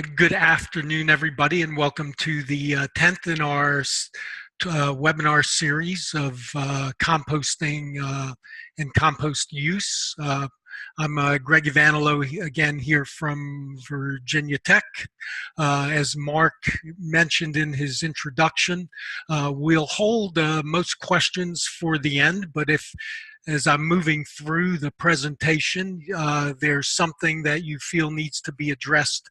Good afternoon, everybody, and welcome to the 10th in our webinar series of composting and compost use. I'm Greg Ivanilo again here from Virginia Tech. As Mark mentioned in his introduction, we'll hold most questions for the end, but if as I'm moving through the presentation, there's something that you feel needs to be addressed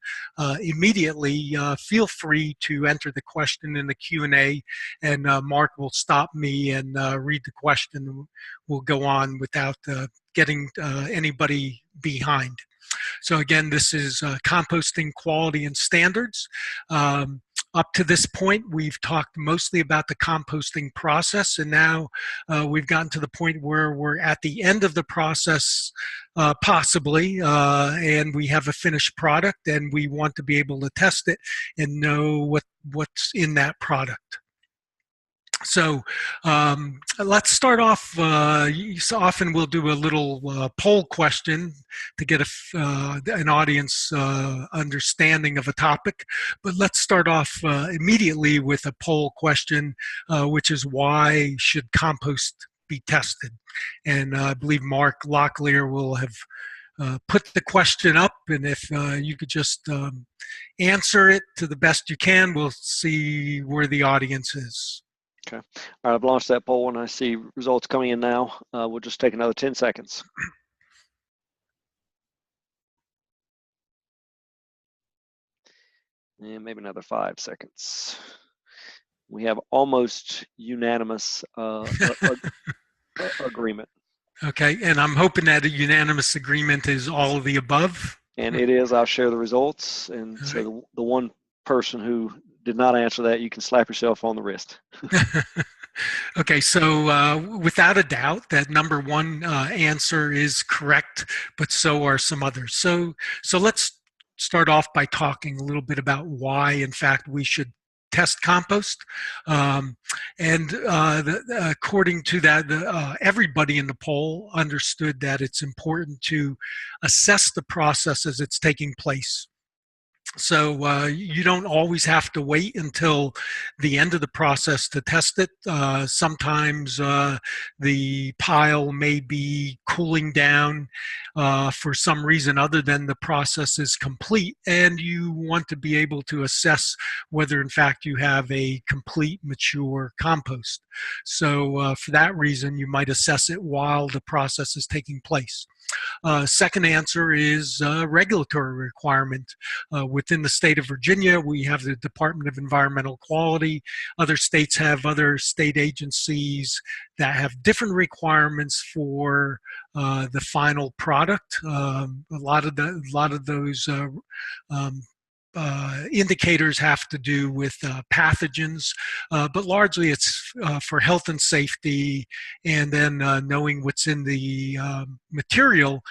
immediately, feel free to enter the question in the Q&A, and Mark will stop me and read the question. We'll go on without getting anybody behind. So again, this is composting quality and standards. Up to this point, we've talked mostly about the composting process, and now we've gotten to the point where we're at the end of the process, possibly, and we have a finished product, and we want to be able to test it and know what's in that product. So let's start off. So often we'll do a little poll question to get an audience understanding of a topic. But let's start off immediately with a poll question, which is why should compost be tested? And I believe Mark Locklear will have put the question up, and if you could just answer it to the best you can, we'll see where the audience is. Okay. All right, I've launched that poll and I see results coming in now. We'll just take another 10 seconds. And maybe another 5 seconds. We have almost unanimous agreement. Okay, and I'm hoping that a unanimous agreement is all of the above. And it is. I'll share the results. And all so right. The one person who did not answer that, you can slap yourself on the wrist. Okay, so without a doubt, that number one answer is correct, but so are some others. So let's start off by talking a little bit about why, in fact, we should test compost. According to that, everybody in the poll understood that it's important to assess the process as it's taking place. So you don't always have to wait until the end of the process to test it. Sometimes the pile may be cooling down for some reason other than the process is complete, and you want to be able to assess whether in fact you have a complete mature compost. So for that reason, you might assess it while the process is taking place. Second answer is regulatory requirement. Within the state of Virginia, we have the Department of Environmental Quality. Other states have other state agencies that have different requirements for the final product. A lot of those indicators have to do with pathogens, but largely it's for health and safety, and then knowing what's in the material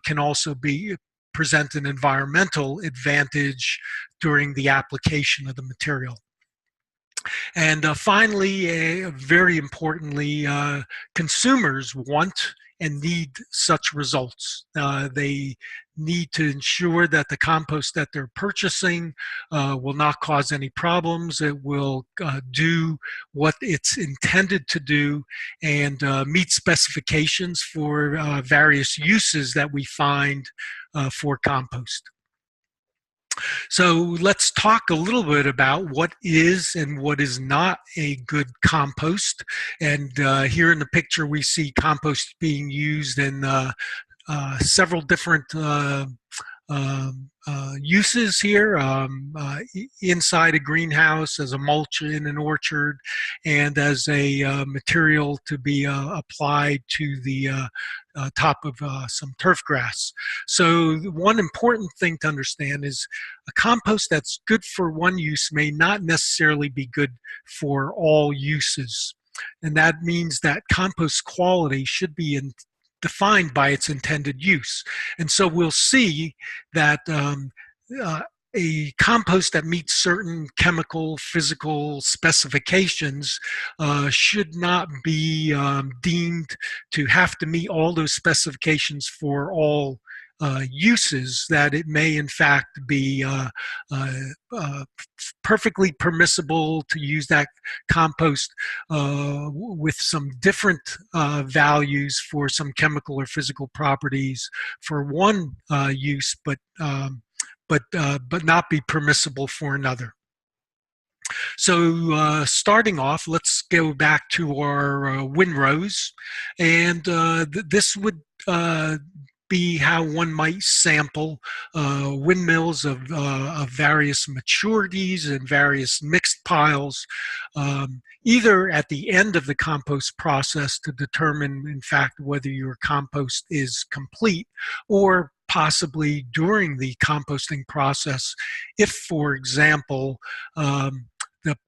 can also present an environmental advantage during the application of the material. And finally, very importantly, consumers want and need such results. They need to ensure that the compost that they're purchasing will not cause any problems. It will do what it's intended to do and meet specifications for various uses that we find for compost. So let's talk a little bit about what is and what is not a good compost. And here in the picture we see compost being used in several different uses here, inside a greenhouse, as a mulch in an orchard, and as a material to be applied to the top of some turf grass. So one important thing to understand is a compost that's good for one use may not necessarily be good for all uses. And that means that compost quality should be defined by its intended use. And so we'll see that a compost that meets certain chemical, physical specifications should not be deemed to have to meet all those specifications for all uses, that it may in fact be perfectly permissible to use that compost with some different values for some chemical or physical properties for one use, but not be permissible for another. So starting off, let's go back to our windrows, and this would be how one might sample windmills of various maturities and various mixed piles, either at the end of the compost process to determine, in fact, whether your compost is complete, or possibly during the composting process, if, for example,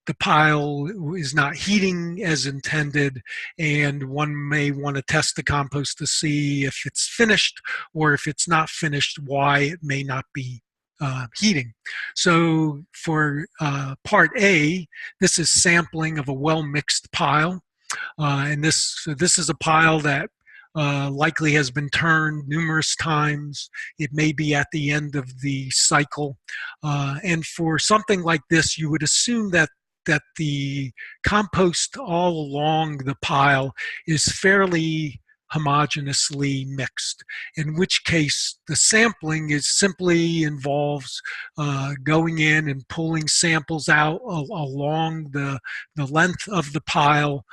the pile is not heating as intended, and one may want to test the compost to see if it's finished, or if it's not finished, why it may not be heating. So for part A, this is sampling of a well-mixed pile, and this is a pile that likely has been turned numerous times. It may be at the end of the cycle. And for something like this, you would assume that the compost all along the pile is fairly homogeneously mixed, in which case the sampling is simply involves going in and pulling samples out along the length of the pile,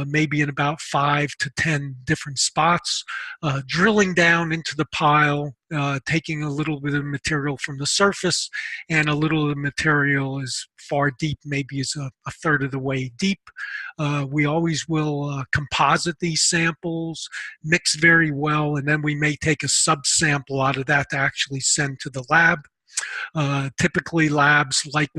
maybe in about 5 to 10 different spots, drilling down into the pile, taking a little bit of material from the surface, and a little of the material is far deep, maybe is a third of the way deep. We always will composite these samples, mix very well, and then we may take a subsample out of that to actually send to the lab. Typically labs like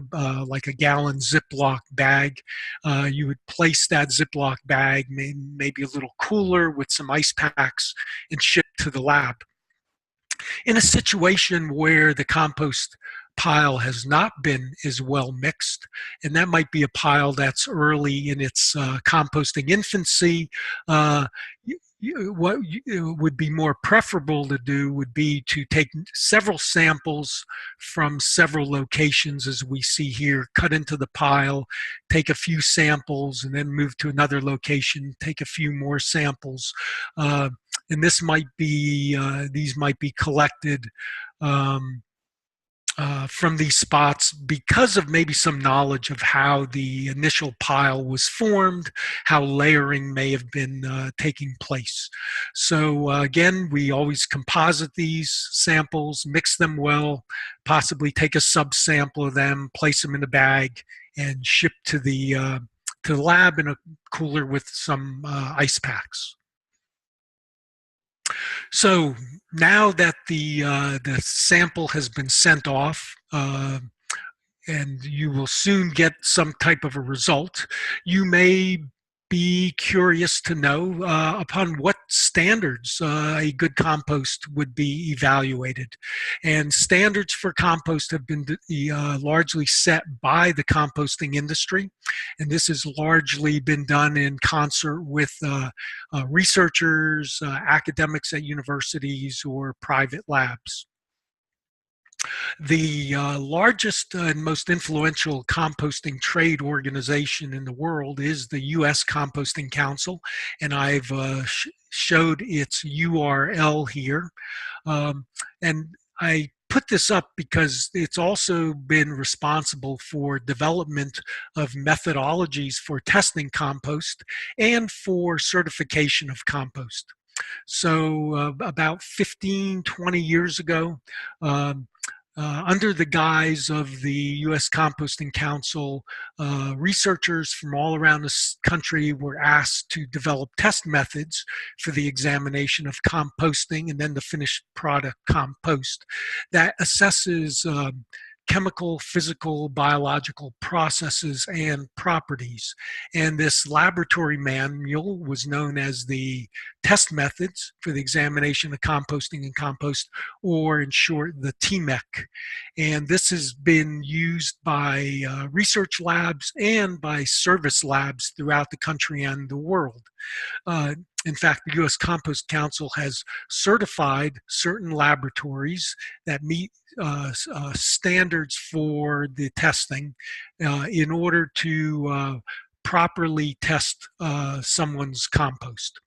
a gallon Ziploc bag. You would place that Ziploc bag maybe a little cooler with some ice packs and ship to the lab. In a situation where the compost pile has not been as well mixed, and that might be a pile that's early in its composting infancy, what would be more preferable to do would be to take several samples from several locations, as we see here, cut into the pile, take a few samples, and then move to another location, take a few more samples. And this might be, these might be collected from these spots because of maybe some knowledge of how the initial pile was formed, how layering may have been taking place. So again, we always composite these samples, mix them well, possibly take a subsample of them, place them in a bag, and ship to the lab in a cooler with some ice packs. So now that the sample has been sent off, and you will soon get some type of a result, you may be curious to know upon what standards a good compost would be evaluated. And standards for compost have been largely set by the composting industry, and this has largely been done in concert with researchers, academics at universities, or private labs. The largest and most influential composting trade organization in the world is the US Composting Council, and I've showed its URL here. And I put this up because it's also been responsible for development of methodologies for testing compost and for certification of compost. So about 15, 20 years ago, under the guise of the U.S. Composting Council, researchers from all around the country were asked to develop test methods for the examination of composting and then the finished product compost that assesses chemical, physical, biological processes and properties. And this laboratory manual was known as the test methods for the examination of composting and compost, or in short, the TMECC. And this has been used by research labs and by service labs throughout the country and the world. In fact, the U.S. Compost Council has certified certain laboratories that meet standards for the testing in order to properly test someone's compost.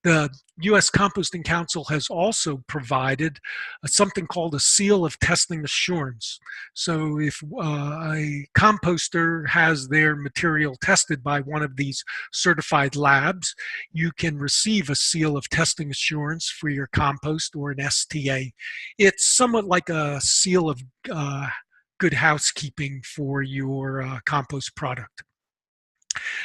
The U.S. Composting Council has also provided something called a seal of testing assurance. So if a composter has their material tested by one of these certified labs, you can receive a seal of testing assurance for your compost, or an STA. It's somewhat like a seal of good housekeeping for your compost product.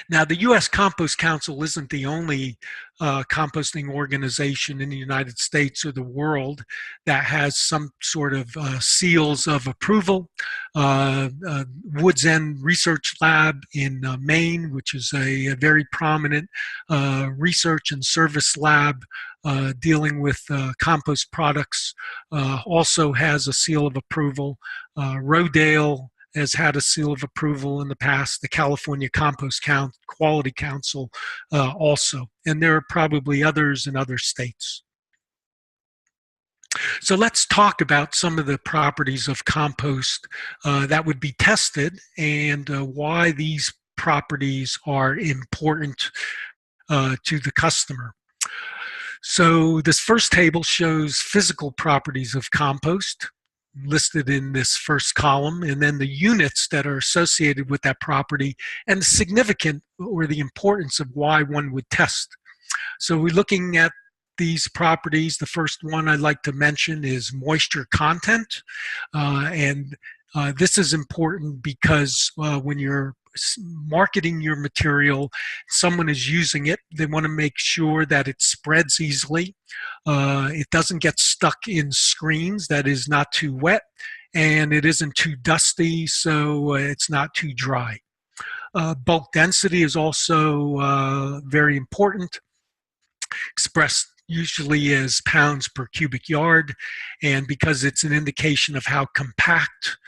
Now, the U.S. Compost Council isn't the only composting organization in the United States or the world that has some sort of seals of approval. Woods End Research Lab in Maine, which is a very prominent research and service lab dealing with compost products, also has a seal of approval. Rodale has had a seal of approval in the past. The California Compost Quality Council also, and there are probably others in other states. So let's talk about some of the properties of compost that would be tested, and why these properties are important to the customer. So this first table shows physical properties of compost, listed in this first column, and then the units that are associated with that property and the significant or the importance of why one would test. So we're looking at these properties. The first one I'd like to mention is moisture content, and this is important because when you're marketing your material, someone is using it, they want to make sure that it spreads easily, it doesn't get stuck in screens, that is not too wet, and it isn't too dusty, so it's not too dry. Bulk density is also very important, expressed usually as pounds per cubic yard, and because it's an indication of how compact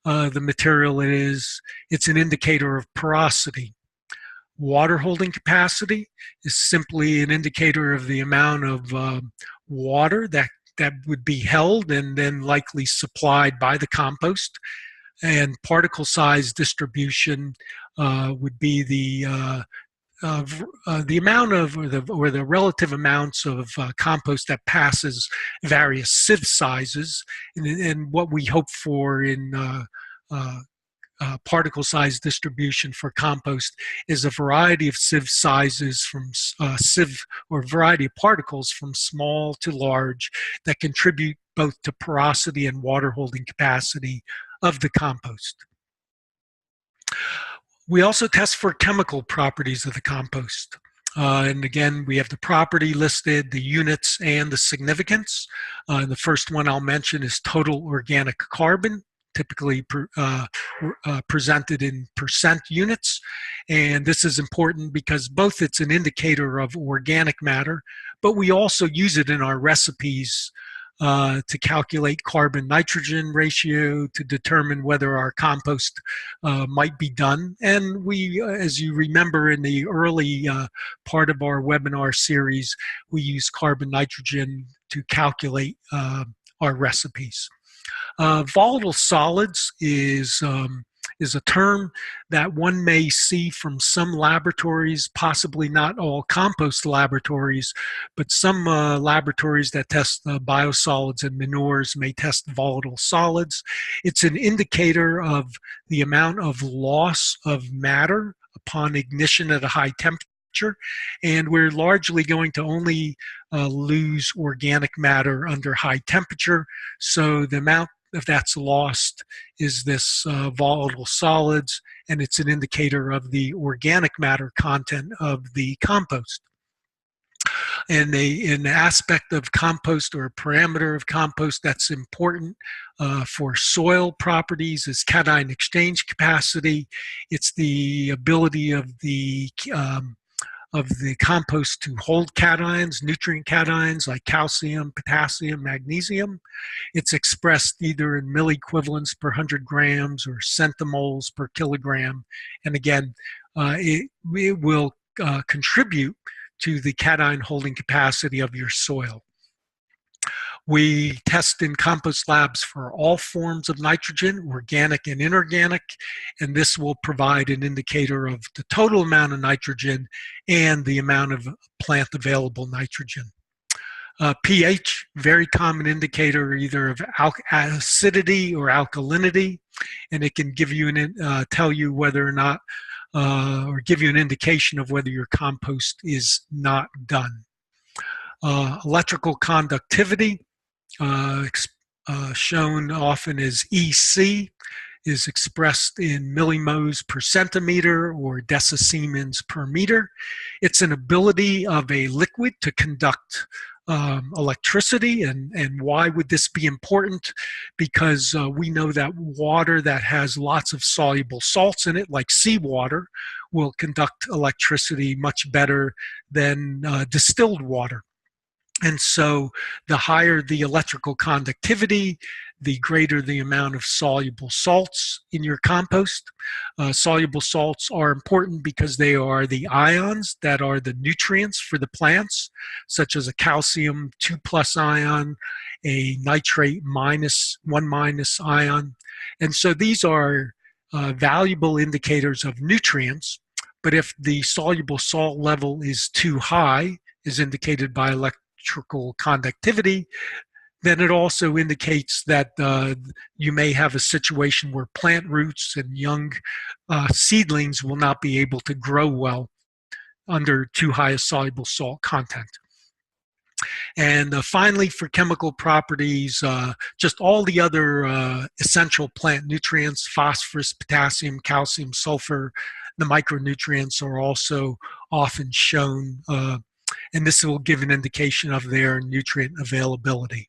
the material is, it's an indicator of porosity. Water holding capacity is simply an indicator of the amount of water that would be held and then likely supplied by the compost. And particle size distribution would be the amount of, or the relative amounts of compost that passes various sieve sizes, and what we hope for in particle size distribution for compost is a variety of sieve sizes from variety of particles from small to large that contribute both to porosity and water holding capacity of the compost. We also test for chemical properties of the compost. And again, we have the property listed, the units, and the significance. The first one I'll mention is total organic carbon, typically presented in percent units. And this is important because both it's an indicator of organic matter, but we also use it in our recipes to calculate carbon-nitrogen ratio to determine whether our compost might be done. And we, as you remember in the early part of our webinar series, we use carbon-nitrogen to calculate our recipes. Volatile solids is a term that one may see from some laboratories, possibly not all compost laboratories, but some laboratories that test biosolids and manures may test volatile solids. It's an indicator of the amount of loss of matter upon ignition at a high temperature, and we're largely going to only lose organic matter under high temperature, so the amount if that's lost is this volatile solids, and it's an indicator of the organic matter content of the compost. And an aspect of compost, or a parameter of compost that's important for soil properties, is cation exchange capacity. It's the ability of the compost to hold cations, nutrient cations like calcium, potassium, magnesium. It's expressed either in milliequivalents per 100 grams or centimoles per kilogram. And again, it will contribute to the cation holding capacity of your soil. We test in compost labs for all forms of nitrogen, organic and inorganic, and this will provide an indicator of the total amount of nitrogen and the amount of plant available nitrogen. pH, very common indicator either of acidity or alkalinity, and it can give you tell you whether or not, or give you an indication of whether your compost is not done. Electrical conductivity, shown often as EC, is expressed in millimoles per centimeter or decisiemens per meter. It's an ability of a liquid to conduct electricity. And why would this be important? Because we know that water that has lots of soluble salts in it, like seawater, will conduct electricity much better than distilled water. And so the higher the electrical conductivity, the greater the amount of soluble salts in your compost. Soluble salts are important because they are the ions that are the nutrients for the plants, such as a calcium 2+ ion, a nitrate -1- ion. And so these are valuable indicators of nutrients. But if the soluble salt level is too high, is indicated by electrical conductivity, then it also indicates that you may have a situation where plant roots and young seedlings will not be able to grow well under too high a soluble salt content. And finally, for chemical properties, just all the other essential plant nutrients, phosphorus, potassium, calcium, sulfur, the micronutrients are also often shown, and this will give an indication of their nutrient availability.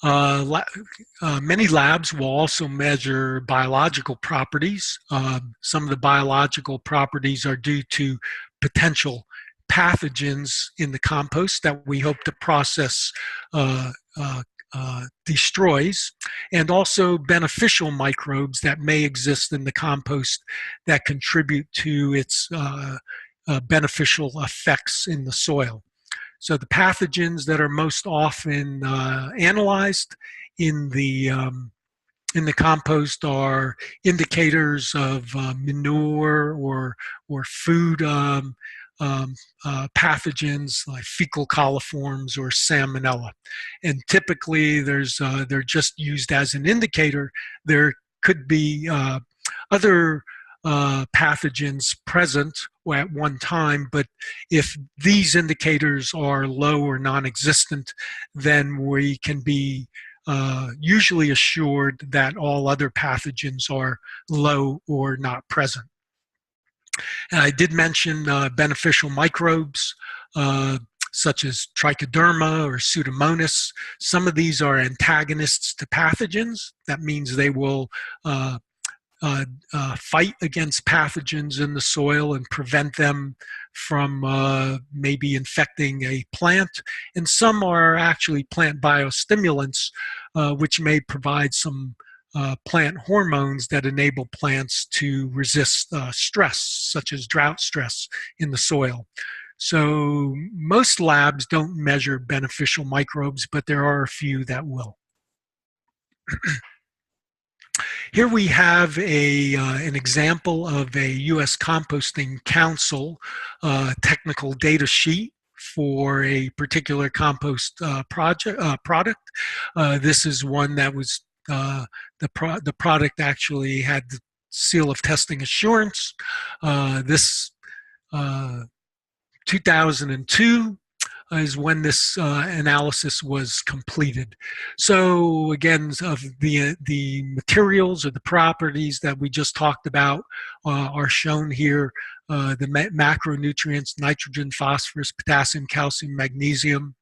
Many labs will also measure biological properties. Some of the biological properties are due to potential pathogens in the compost that we hope the process destroys, and also beneficial microbes that may exist in the compost that contribute to its beneficial effects in the soil. So the pathogens that are most often analyzed in the compost are indicators of manure or food pathogens like fecal coliforms or salmonella. And typically they're just used as an indicator. There could be other pathogens present at one time, but if these indicators are low or non-existent, then we can be usually assured that all other pathogens are low or not present. And I did mention beneficial microbes such as trichoderma or pseudomonas. Some of these are antagonists to pathogens. That means they will fight against pathogens in the soil and prevent them from maybe infecting a plant. And some are actually plant biostimulants, which may provide some plant hormones that enable plants to resist stress, such as drought stress in the soil. So most labs don't measure beneficial microbes, but there are a few that will. Here we have an example of a U.S. Composting Council technical data sheet for a particular compost product. This is one that was, the product actually had the seal of testing assurance. This 2002 is when this analysis was completed. So again, of the materials or the properties that we just talked about are shown here. The macronutrients, nitrogen, phosphorus, potassium, calcium, magnesium.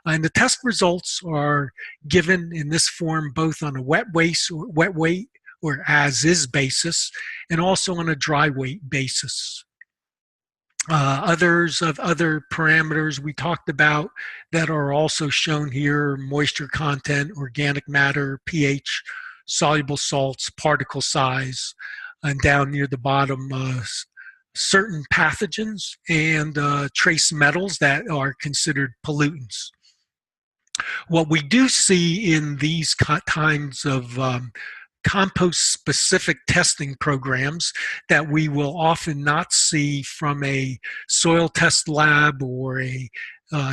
And the test results are given in this form both on a wet weight or as-is basis, and also on a dry weight basis. Other parameters we talked about that are also shown here: moisture content, organic matter, pH, soluble salts, particle size, and down near the bottom, certain pathogens and trace metals that are considered pollutants. What we do see in these kinds of compost-specific testing programs that we will often not see from a soil test lab or a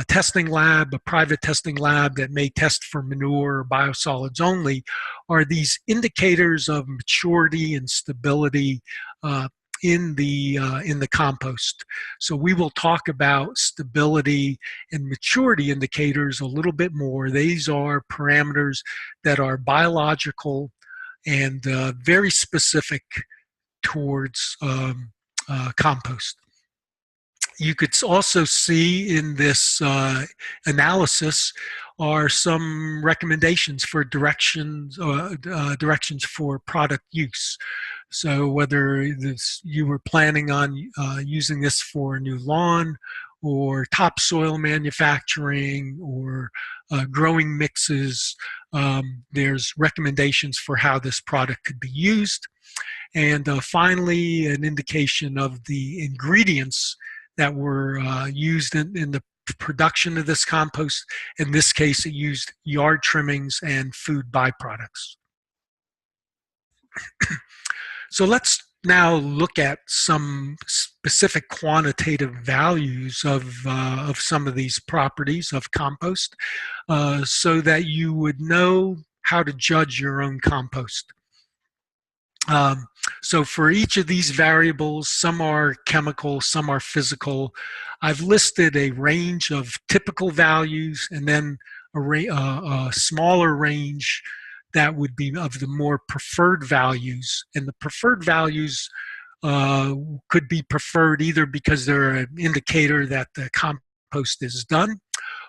testing lab, a private testing lab that may test for manure or biosolids only, are these indicators of maturity and stability in the compost. So we will talk about stability and maturity indicators a little bit more. These are parameters that are biological and very specific towards compost. You could also see in this analysis are some recommendations for directions for product use. So whether you were planning on using this for a new lawn or topsoil manufacturing or growing mixes, there's recommendations for how this product could be used. And finally, an indication of the ingredients that were used in the production of this compost. In this case, it used yard trimmings and food byproducts. So let's now look at some specific quantitative values of some of these properties of compost so that you would know how to judge your own compost. So for each of these variables, some are chemical, some are physical. I've listed a range of typical values and then a smaller range that would be of the more preferred values. And the preferred values could be preferred either because they're an indicator that the compost is done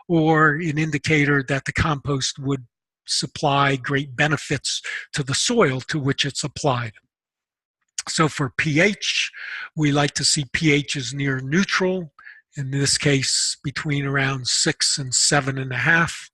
or an indicator that the compost would supply great benefits to the soil to which it's applied. So for pH, we like to see pH is near neutral, in this case between around 6 and 7.5.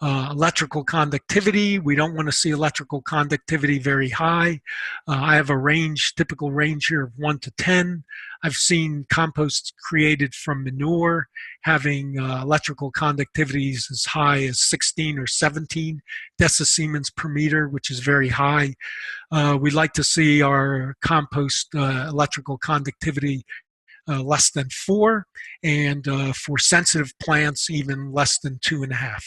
Electrical conductivity, we don't want to see electrical conductivity very high. I have a range, typical range here of 1 to 10. I've seen composts created from manure having electrical conductivities as high as 16 or 17 decisiemens per meter, which is very high. We'd like to see our compost electrical conductivity less than 4, and for sensitive plants, even less than 2.5.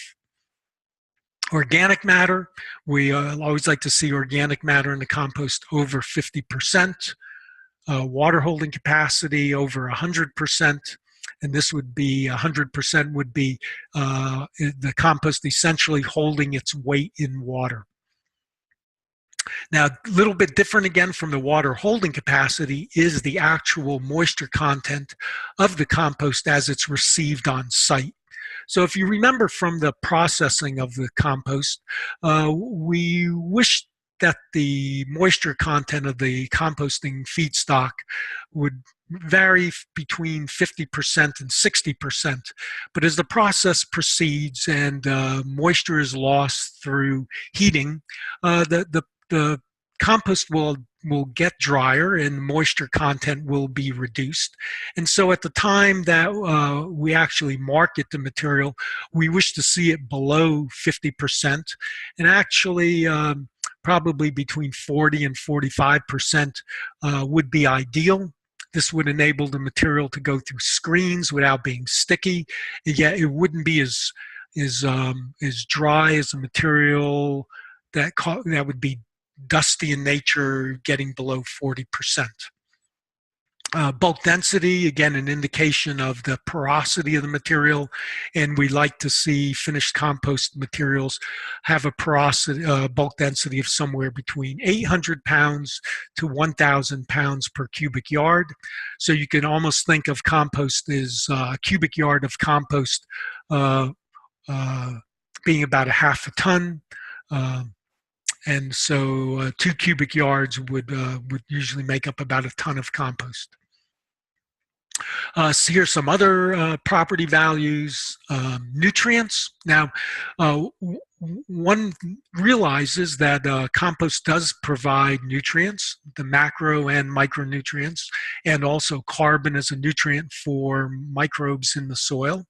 Organic matter, we always like to see organic matter in the compost over 50%, water holding capacity over 100%, and this would be 100% would be the compost essentially holding its weight in water. Now, a little bit different again from the water holding capacity is the actual moisture content of the compost as it's received on site. So if you remember from the processing of the compost, we wish that the moisture content of the composting feedstock would vary between 50% and 60%. But as the process proceeds and moisture is lost through heating, the compost will get drier and moisture content will be reduced. And so at the time that we actually market the material, we wish to see it below 50%, and actually probably between 40 and 45% would be ideal. This would enable the material to go through screens without being sticky, and yet it wouldn't be as dry as a material that would be dusty in nature, getting below 40%. Bulk density, again, an indication of the porosity of the material, and we like to see finished compost materials have a porosity, bulk density of somewhere between 800 pounds to 1,000 pounds per cubic yard. So you can almost think of compost as a cubic yard of compost being about a half a ton. And so 2 cubic yards would usually make up about a ton of compost. So here's some other property values. Nutrients. Now, one realizes that compost does provide nutrients, the macro and micronutrients, and also carbon as a nutrient for microbes in the soil.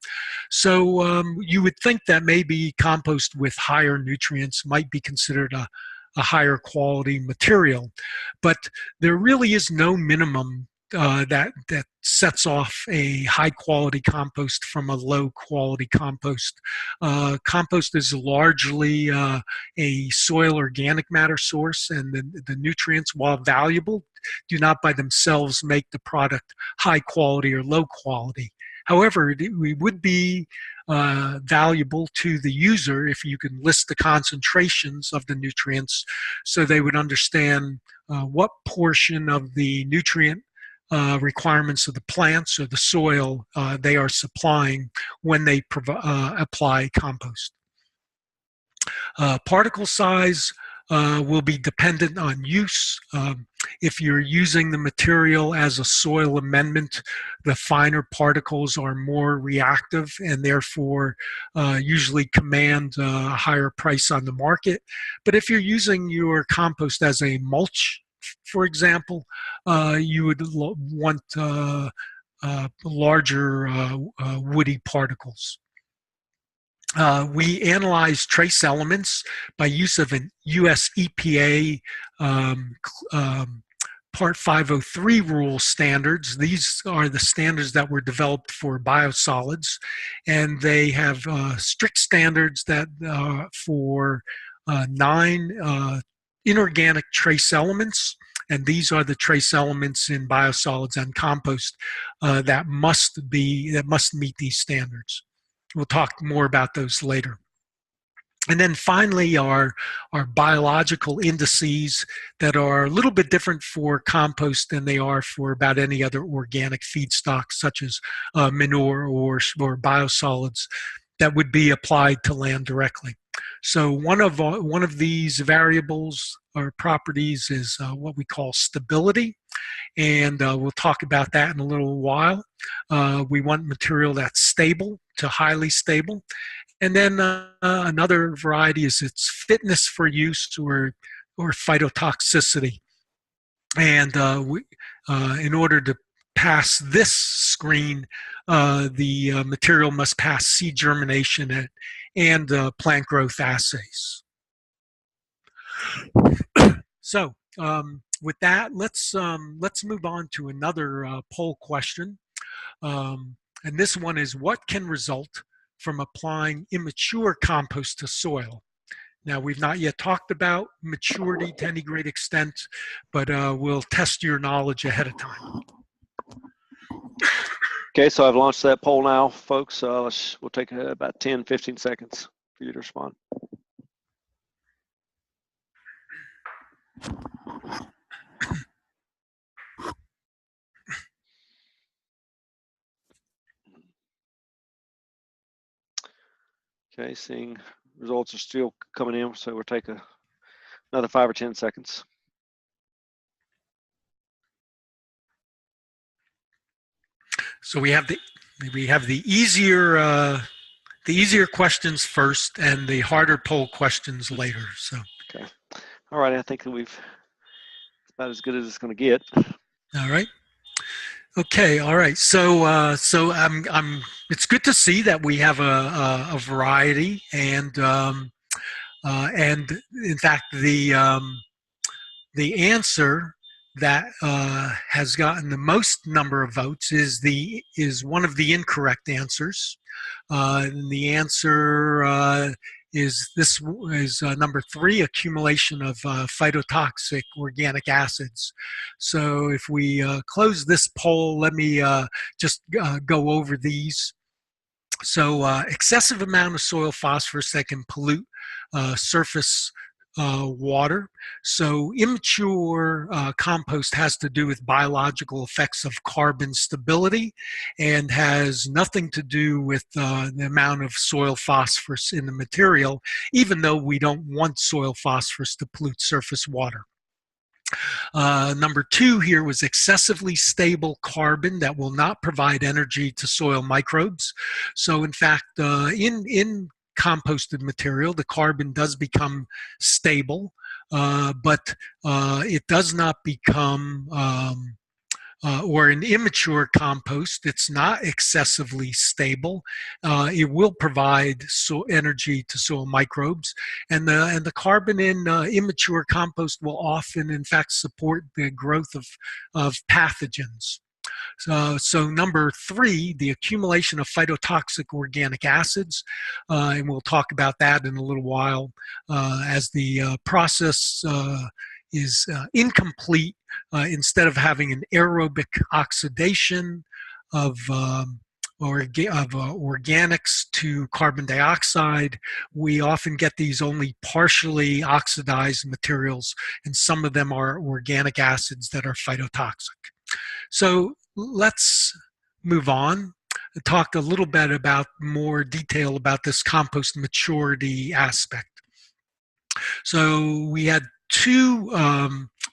So you would think that maybe compost with higher nutrients might be considered a higher quality material, but there really is no minimum that sets off a high quality compost from a low quality compost. Compost is largely a soil organic matter source, and the nutrients, while valuable, do not by themselves make the product high quality or low quality. However, it would be valuable to the user if you can list the concentrations of the nutrients so they would understand what portion of the nutrient requirements of the plants or the soil they are supplying when they apply compost. Particle size will be dependent on use. If you're using the material as a soil amendment, the finer particles are more reactive and therefore usually command a higher price on the market. But if you're using your compost as a mulch, for example, you would want larger woody particles. We analyze trace elements by use of an US EPA Part 503 rule standards. These are the standards that were developed for biosolids, and they have strict standards that for 9 inorganic trace elements, and these are the trace elements in biosolids and compost that must meet these standards. We'll talk more about those later. And then finally, our biological indices that are a little bit different for compost than they are for about any other organic feedstock, such as manure or biosolids that would be applied to land directly. So one of these variables or properties is what we call stability, and we'll talk about that in a little while. We want material that's stable to highly stable. And then another variety is its fitness for use or phytotoxicity. And in order to pass this screen, the material must pass seed germination and plant growth assays. So with that, let's move on to another poll question. And this one is, what can result from applying immature compost to soil? Now, we've not yet talked about maturity to any great extent, but we'll test your knowledge ahead of time. Okay, so I've launched that poll now, folks. We'll take about 10, 15 seconds for you to respond. Okay, seeing results are still coming in, so we'll take another 5 or 10 seconds. So we have the easier questions first and the harder poll questions later. So okay, all right. I think that it's about as good as it's going to get. All right. Okay. All right. So it's good to see that we have a variety, and in fact the answer that has gotten the most number of votes is one of the incorrect answers. And the answer is number 3, accumulation of phytotoxic organic acids. So if we close this poll, let me just go over these. So excessive amount of soil phosphorus that can pollute surface water. So immature compost has to do with biological effects of carbon stability and has nothing to do with the amount of soil phosphorus in the material, even though we don't want soil phosphorus to pollute surface water. Number 2 here was excessively stable carbon that will not provide energy to soil microbes. So in fact, in composted material, the carbon does become stable, but it does not become, or an immature compost, it's not excessively stable. It will provide energy to soil microbes, and the carbon in immature compost will often, in fact, support the growth of pathogens. So number 3, the accumulation of phytotoxic organic acids, and we'll talk about that in a little while, as the process is incomplete. Instead of having an aerobic oxidation of organics to carbon dioxide, we often get these only partially oxidized materials, and some of them are organic acids that are phytotoxic. So let's move on and talk a little bit about more detail about this compost maturity aspect. So we had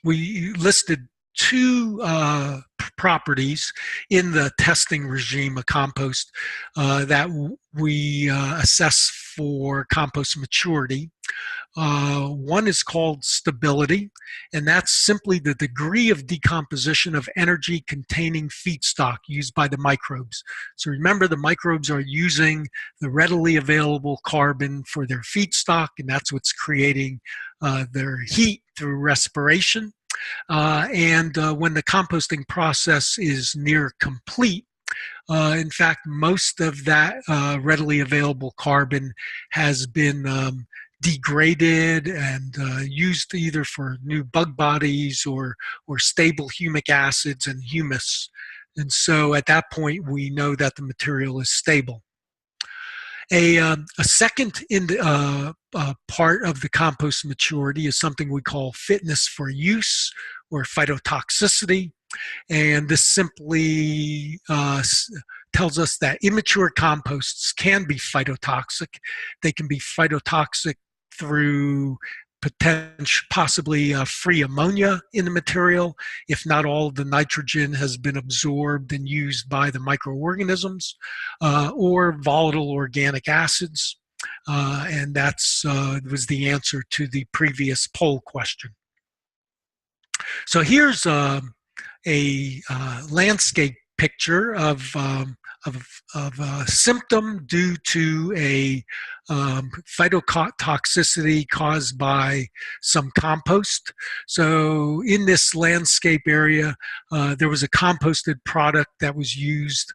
we listed 2 properties in the testing regime of compost that we assess for compost maturity. One is called stability, and that's simply the degree of decomposition of energy containing feedstock used by the microbes. So remember, the microbes are using the readily available carbon for their feedstock, and that's what's creating their heat through respiration. And when the composting process is near complete, in fact, most of that readily available carbon has been degraded and used either for new bug bodies or stable humic acids and humus. And so at that point, we know that the material is stable. A second part of the compost maturity is something we call fitness for use, or phytotoxicity. And this simply tells us that immature composts can be phytotoxic. They can be phytotoxic through possibly free ammonia in the material, if not all of the nitrogen has been absorbed and used by the microorganisms, or volatile organic acids. And that's was the answer to the previous poll question. So here's a landscape picture of a symptom due to a phytotoxicity caused by some compost. So in this landscape area, there was a composted product that was used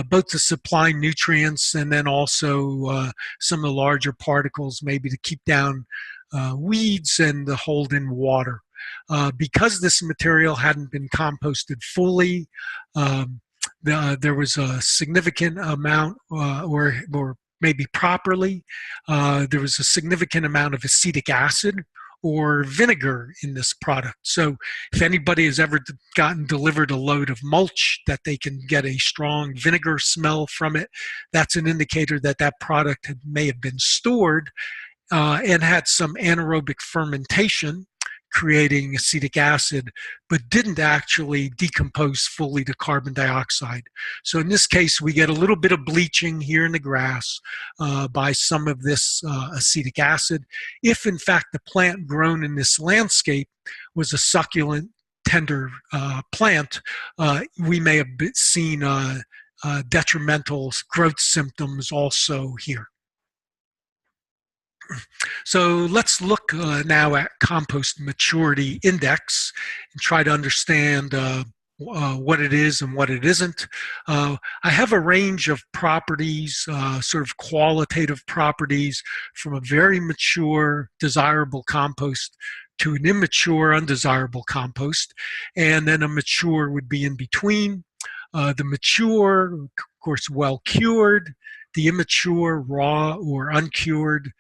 both to supply nutrients and then also some of the larger particles, maybe to keep down weeds and to hold in water. Because this material hadn't been composted fully, there was a significant amount, or maybe properly, there was a significant amount of acetic acid or vinegar in this product. So if anybody has ever gotten delivered a load of mulch that they can get a strong vinegar smell from it, that's an indicator that that product may have been stored and had some anaerobic fermentation, creating acetic acid, but didn't actually decompose fully to carbon dioxide. So in this case, we get a little bit of bleaching here in the grass by some of this acetic acid. If in fact the plant grown in this landscape was a succulent, tender plant, we may have seen detrimental growth symptoms also here. So let's look now at compost maturity index and try to understand what it is and what it isn't. I have a range of properties, sort of qualitative properties, from a very mature, desirable compost to an immature, undesirable compost, and then a mature would be in between. The mature, of course, well cured, the immature, raw or uncured.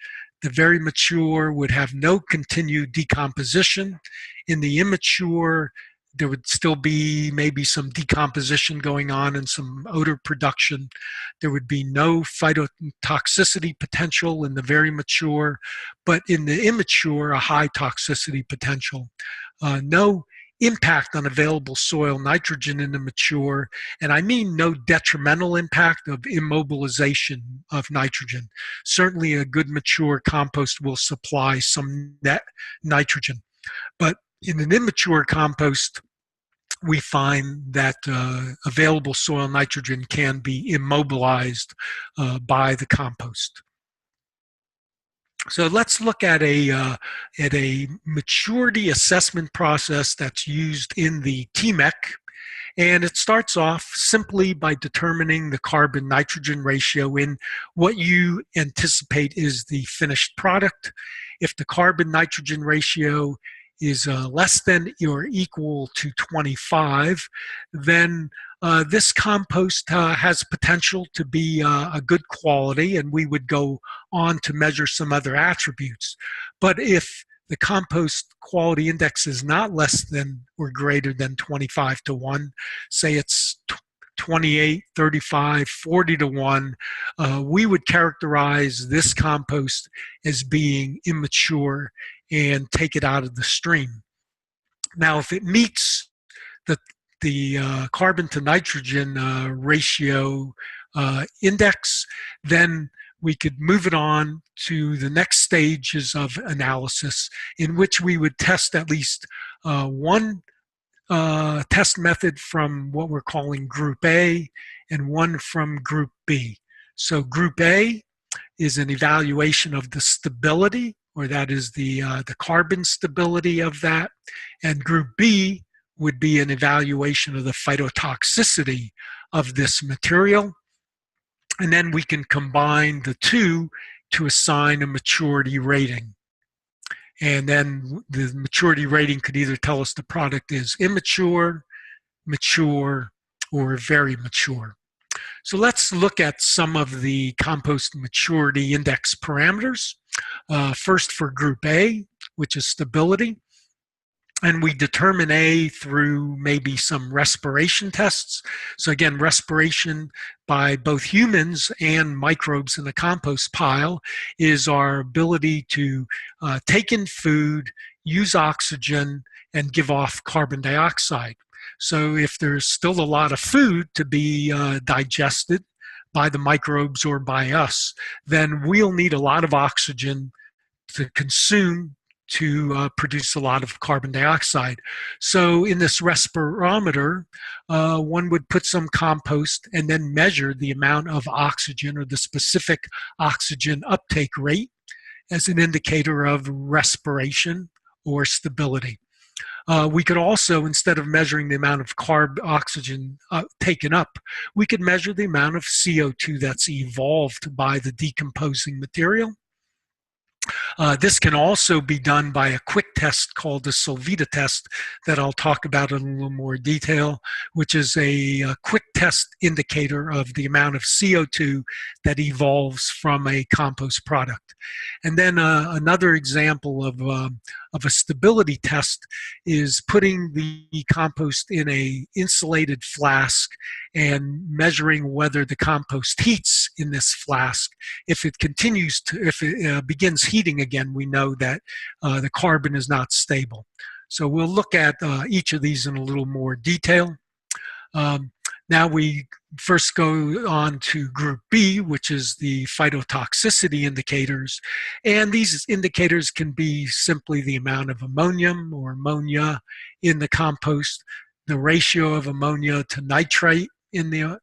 The very mature would have no continued decomposition. In the immature, there would still be maybe some decomposition going on and some odor production. There would be no phytotoxicity potential in the very mature, but in the immature, a high toxicity potential. No impact on available soil nitrogen in the mature, and I mean no detrimental impact of immobilization of nitrogen. Certainly a good mature compost will supply some net nitrogen, but in an immature compost, we find that available soil nitrogen can be immobilized by the compost. So let's look at a maturity assessment process that's used in the TMECC. And it starts off simply by determining the carbon-nitrogen ratio in what you anticipate is the finished product. If the carbon-nitrogen ratio is less than or equal to 25, then this compost has potential to be a good quality, and we would go on to measure some other attributes. But if the compost quality index is not less than or greater than 25 to 1, say it's 28, 35, 40 to 1, we would characterize this compost as being immature and take it out of the stream. Now, if it meets the carbon to nitrogen ratio index, then we could move it on to the next stages of analysis, in which we would test at least one test method from what we're calling Group A and one from Group B. So Group A is an evaluation of the stability, or that is the carbon stability of that, and Group B would be an evaluation of the phytotoxicity of this material. And then we can combine the two to assign a maturity rating. And then the maturity rating could either tell us the product is immature, mature, or very mature. So let's look at some of the compost maturity index parameters. First for Group A, which is stability. And we determine A through maybe some respiration tests. So again, respiration by both humans and microbes in the compost pile is our ability to take in food, use oxygen, and give off carbon dioxide. So if there's still a lot of food to be digested by the microbes or by us, then we'll need a lot of oxygen to consume to produce a lot of carbon dioxide. So in this respirometer, one would put some compost and then measure the amount of oxygen or the specific oxygen uptake rate as an indicator of respiration or stability. We could also, instead of measuring the amount of oxygen taken up, we could measure the amount of CO2 that's evolved by the decomposing material. This can also be done by a quick test called the Solvita test that I'll talk about in a little more detail, which is a quick test indicator of the amount of CO2 that evolves from a compost product. And then another example of a stability test is putting the compost in an insulated flask and measuring whether the compost heats in this flask. If it begins heating again, we know that the carbon is not stable. So we'll look at each of these in a little more detail. Now we first go on to Group B, which is the phytotoxicity indicators. And these indicators can be simply the amount of ammonium or ammonia in the compost, the ratio of ammonia to nitrate in the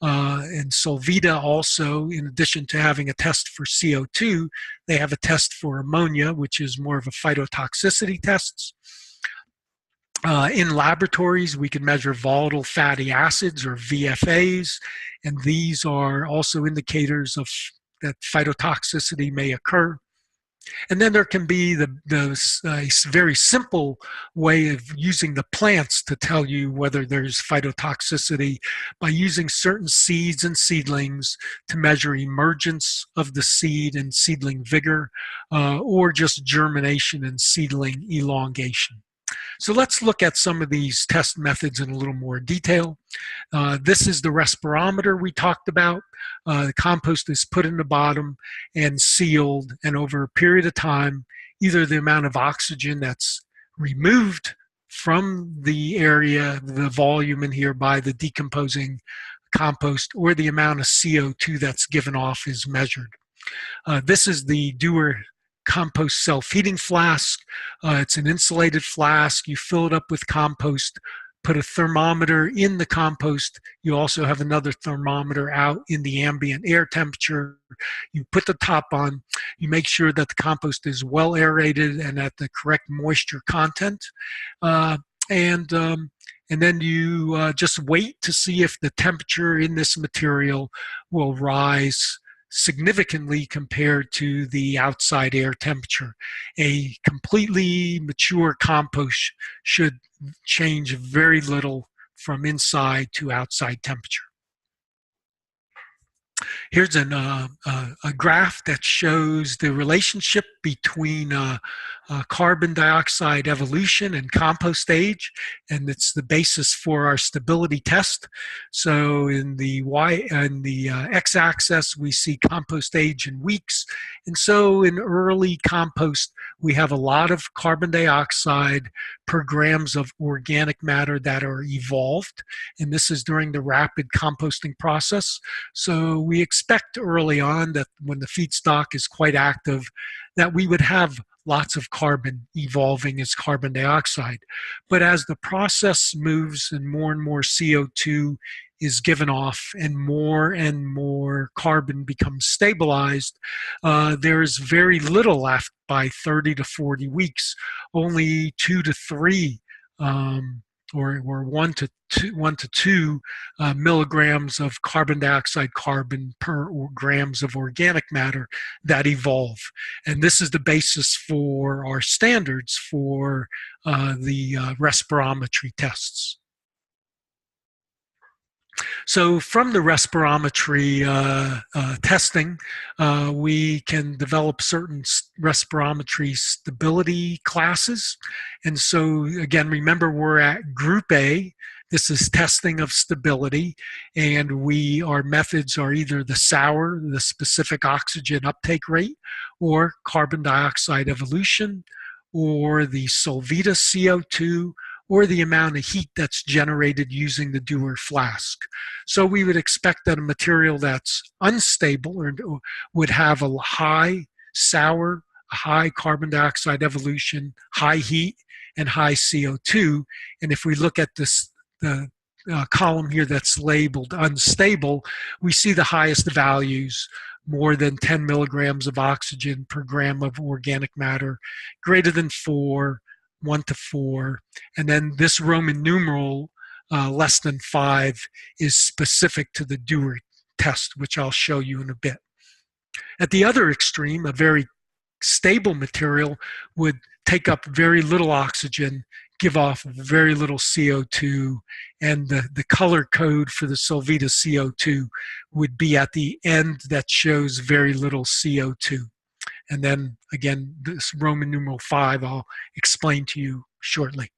and Solvita also, in addition to having a test for CO2, they have a test for ammonia, which is more of a phytotoxicity test. In laboratories, we can measure volatile fatty acids, or VFAs, and these are also indicators of that phytotoxicity may occur. And then there can be the very simple way of using the plants to tell you whether there's phytotoxicity by using certain seeds and seedlings to measure emergence of the seed and seedling vigor, or just germination and seedling elongation. So let's look at some of these test methods in a little more detail. This is the respirometer we talked about. The compost is put in the bottom and sealed, and over a period of time, either the amount of oxygen that's removed from the area, the volume in here by the decomposing compost, or the amount of CO2 that's given off is measured. This is the Dewar compost self-heating flask. It's an insulated flask. You fill it up with compost, put a thermometer in the compost. You also have another thermometer out in the ambient air temperature. You put the top on. You make sure that the compost is well aerated and at the correct moisture content. And then you just wait to see if the temperature in this material will rise significantly compared to the outside air temperature. A completely mature compost should change very little from inside to outside temperature. Here's a graph that shows the relationship between carbon dioxide evolution and compost age, and it's the basis for our stability test. So in the x-axis, we see compost age in weeks, and so in early compost, we have a lot of carbon dioxide per grams of organic matter that are evolved, and this is during the rapid composting process. So we expect early on that when the feedstock is quite active, that we would have lots of carbon evolving as carbon dioxide. But as the process moves and more CO2 is given off and more carbon becomes stabilized, there is very little left by 30 to 40 weeks, only 2 to 3 or 1 to 2 milligrams of carbon dioxide carbon per grams of organic matter that evolve. And this is the basis for our standards for the respirometry tests. So from the respirometry testing, we can develop certain respirometry stability classes. And so again, remember we're at Group A. This is testing of stability, and our methods are either the SOUR, the specific oxygen uptake rate, or carbon dioxide evolution, or the Solvita CO2, or the amount of heat that's generated using the Dewar flask. So we would expect that a material that's unstable or would have a high SOUR, a high carbon dioxide evolution, high heat, and high CO2. And if we look at this, the column here that's labeled unstable, we see the highest values, more than 10 milligrams of oxygen per gram of organic matter, greater than 4, 1 to 4, and then this Roman numeral less than 5 is specific to the Dewar test, which I'll show you in a bit. At the other extreme, a very stable material would take up very little oxygen, give off very little CO2, and the color code for the Solvita CO2 would be at the end that shows very little CO2. And then again, this Roman numeral 5 I'll explain to you shortly.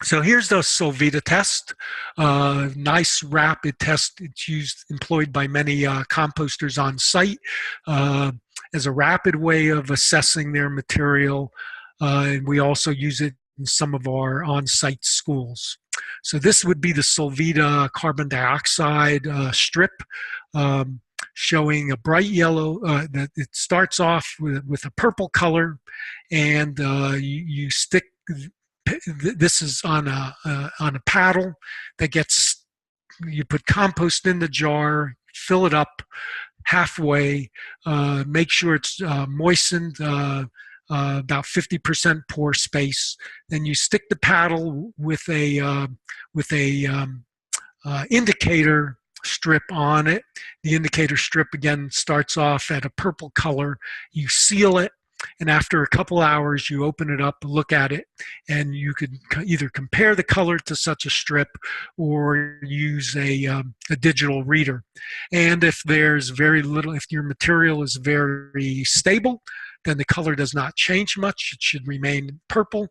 So here's the Solvita test. Nice rapid test. It's employed by many composters on site as a rapid way of assessing their material. And we also use it in some of our on-site schools. So this would be the Solvita carbon dioxide strip, showing a bright yellow. That it starts off with a purple color, and you stick. This is on a paddle that gets. You put compost in the jar, fill it up halfway, make sure it's moistened. About 50% pore space. Then you stick the paddle with a indicator strip on it. The indicator strip again starts off at a purple color. You seal it, and after a couple hours, you open it up, look at it, and you could either compare the color to such a strip or use a digital reader. And if there's very little, if your material is very stable, then the color does not change much. It should remain purple.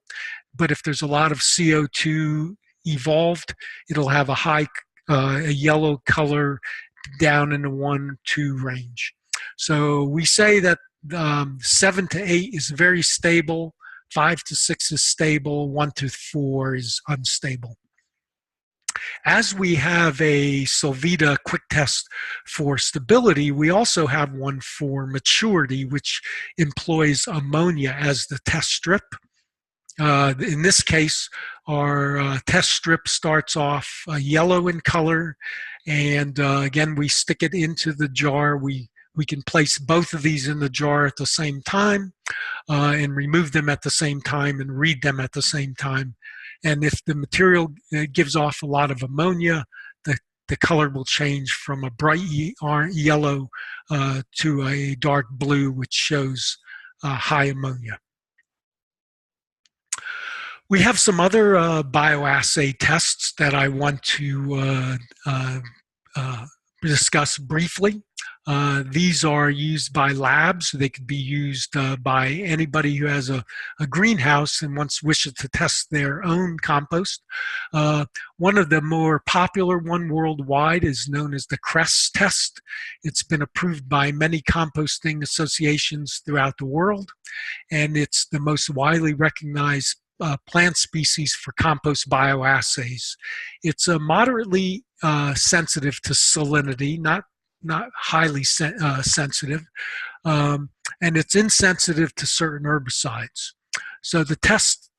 But if there's a lot of CO2 evolved, it'll have a high a yellow color down in the 1-2 range. So we say that 7 to 8 is very stable. 5 to 6 is stable, 1 to 4 is unstable. As we have a Solvita quick test for stability, we also have one for maturity, which employs ammonia as the test strip. In this case, our test strip starts off yellow in color, and again, we stick it into the jar. We can place both of these in the jar at the same time and remove them at the same time and read them at the same time. And if the material gives off a lot of ammonia, the color will change from a bright yellow to a dark blue, which shows high ammonia. We have some other bioassay tests that I want to discuss briefly. These are used by labs. They could be used by anybody who has a greenhouse and wishes to test their own compost. One of the more popular one worldwide is known as the Cress test. It's been approved by many composting associations throughout the world, and it's the most widely recognized plant species for compost bioassays. It's moderately sensitive to salinity, not highly sensitive, and it's insensitive to certain herbicides. So the test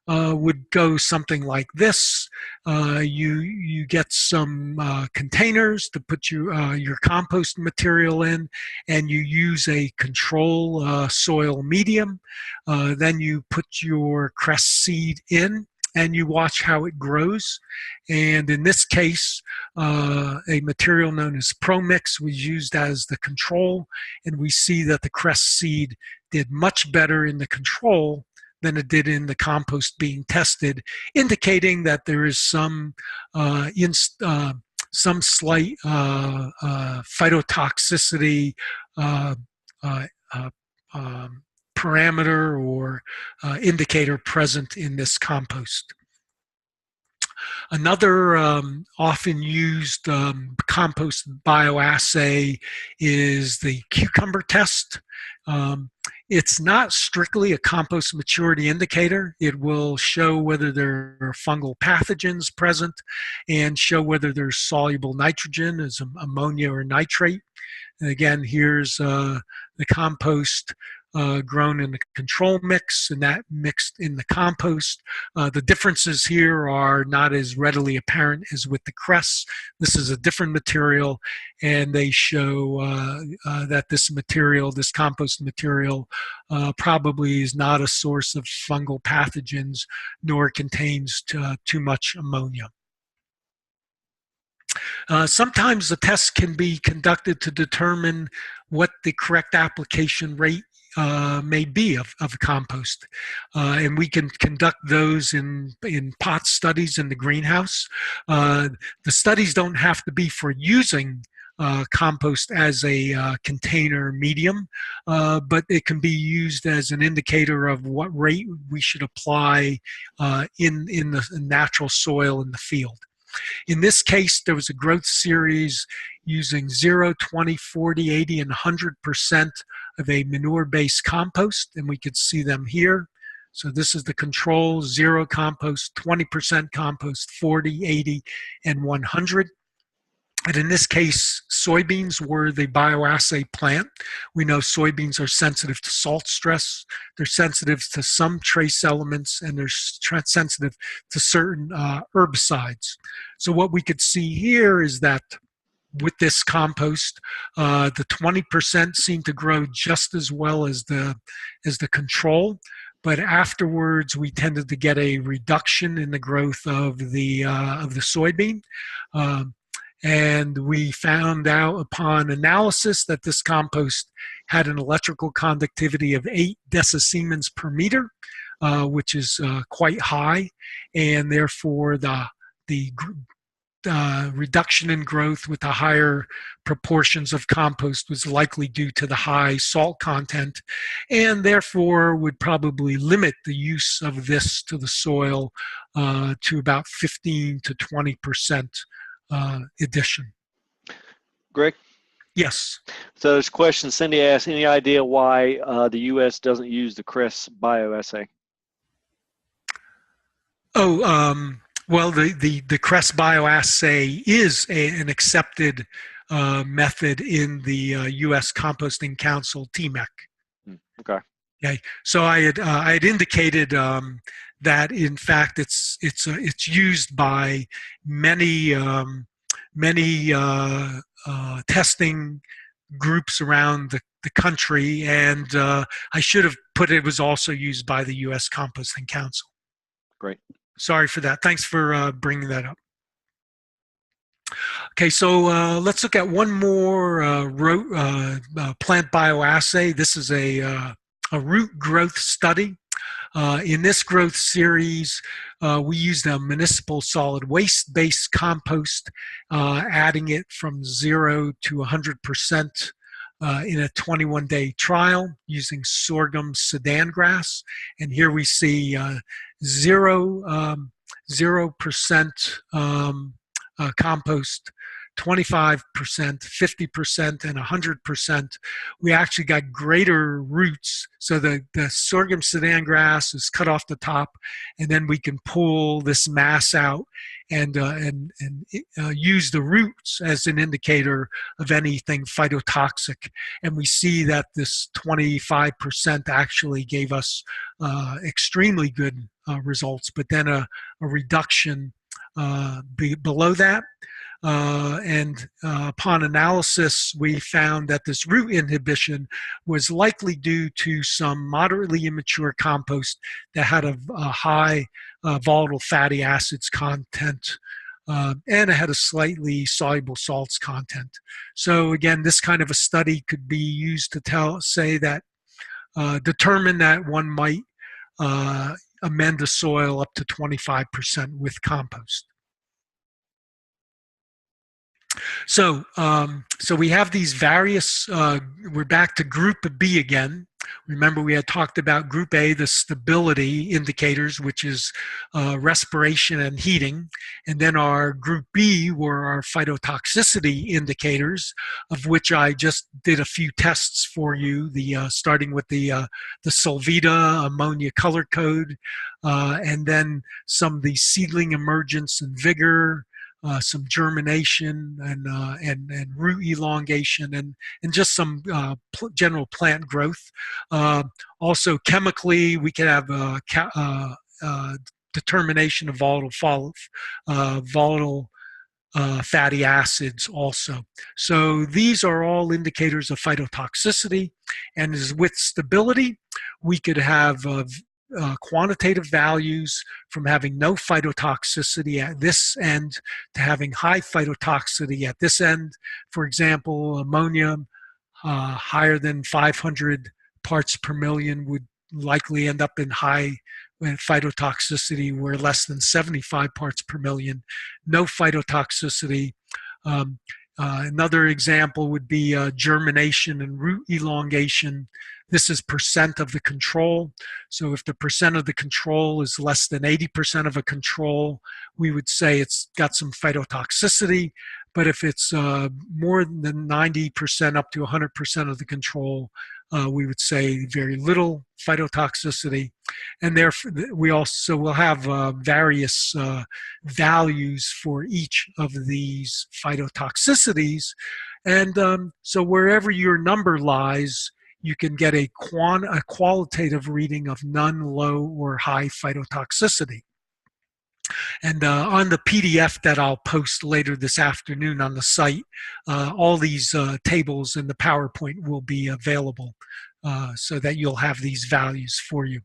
would go something like this. You get some containers to put your compost material in, and you use a control soil medium. Then you put your Cress seed in, and you watch how it grows. And in this case, a material known as ProMix was used as the control, and we see that the Cress seed did much better in the control than it did in the compost being tested, indicating that there is some slight phytotoxicity parameter or indicator present in this compost. Another often used compost bioassay is the cucumber test. It's not strictly a compost maturity indicator. It will show whether there are fungal pathogens present and show whether there's soluble nitrogen as ammonia or nitrate. And again, here's the compost grown in the control mix and that mixed in the compost. The differences here are not as readily apparent as with the Cress. This is a different material, and they show that this compost material, probably is not a source of fungal pathogens, nor contains too much ammonia. Sometimes the test can be conducted to determine what the correct application rate may be of compost. And we can conduct those in pot studies in the greenhouse. The studies don't have to be for using compost as a container medium, but it can be used as an indicator of what rate we should apply in the natural soil in the field. In this case, there was a growth series using 0, 20, 40, 80, and 100% of a manure-based compost, and we could see them here. So this is the control: 0 compost, 20% compost, 40, 80, and 100. And in this case, soybeans were the bioassay plant. We know soybeans are sensitive to salt stress. They're sensitive to some trace elements, and they're sensitive to certain herbicides. So what we could see here is that with this compost, the 20% seemed to grow just as well as the control. But afterwards, we tended to get a reduction in the growth of the soybean. And we found out upon analysis that this compost had an electrical conductivity of 8 decisiemens per meter, which is quite high, and therefore the reduction in growth with the higher proportions of compost was likely due to the high salt content, and therefore would probably limit the use of this to the soil to about 15 to 20% addition. Greg? Yes. So there's a question Cindy asked, any idea why the U.S. doesn't use the Cress bioassay? Oh, well, the Cress bioassay is an accepted method in the U.S. Composting Council, TMECC. Okay. Okay, so I had indicated that in fact it's used by many testing groups around the country, and I should have put it was also used by the U.S. Composting Council. Great. Sorry for that. Thanks for bringing that up. Okay, so let's look at one more plant bioassay. This is a root growth study. In this growth series, we used a municipal solid waste-based compost, adding it from 0 to 100% in a 21-day trial using sorghum Sudan grass. And here we see 0% compost, 25%, 50%, and 100%. We actually got greater roots. So the sorghum Sudan grass is cut off the top, and then we can pull this mass out and use the roots as an indicator of anything phytotoxic. And we see that this 25% actually gave us extremely good results, but then a reduction below that. Upon analysis, we found that this root inhibition was likely due to some moderately immature compost that had a high volatile fatty acids content, and it had a slightly soluble salts content. So again, this kind of a study could be used to determine that one might amend the soil up to 25% with compost. So we have these various, we're back to Group B again. Remember, we had talked about Group A, the stability indicators, which is respiration and heating. And then our Group B were our phytotoxicity indicators, of which I just did a few tests for you, starting with the Solvita ammonia color code, and then some of the seedling emergence and vigor, some germination and root elongation, and just some general plant growth. Also, chemically, we can have determination of volatile fatty acids also. So these are all indicators of phytotoxicity, and as with stability, we could have quantitative values from having no phytotoxicity at this end to having high phytotoxicity at this end. For example, ammonia higher than 500 parts per million would likely end up in high phytotoxicity, where less than 75 parts per million, no phytotoxicity. Another example would be germination and root elongation. This is percent of the control. So if the percent of the control is less than 80% of a control, we would say it's got some phytotoxicity. But if it's more than 90% up to 100% of the control, we would say very little phytotoxicity. And therefore, we also will have various values for each of these phytotoxicities. And so wherever your number lies, you can get a qualitative reading of none, low, or high phytotoxicity. And on the PDF that I'll post later this afternoon on the site, all these tables in the PowerPoint will be available so that you'll have these values for you.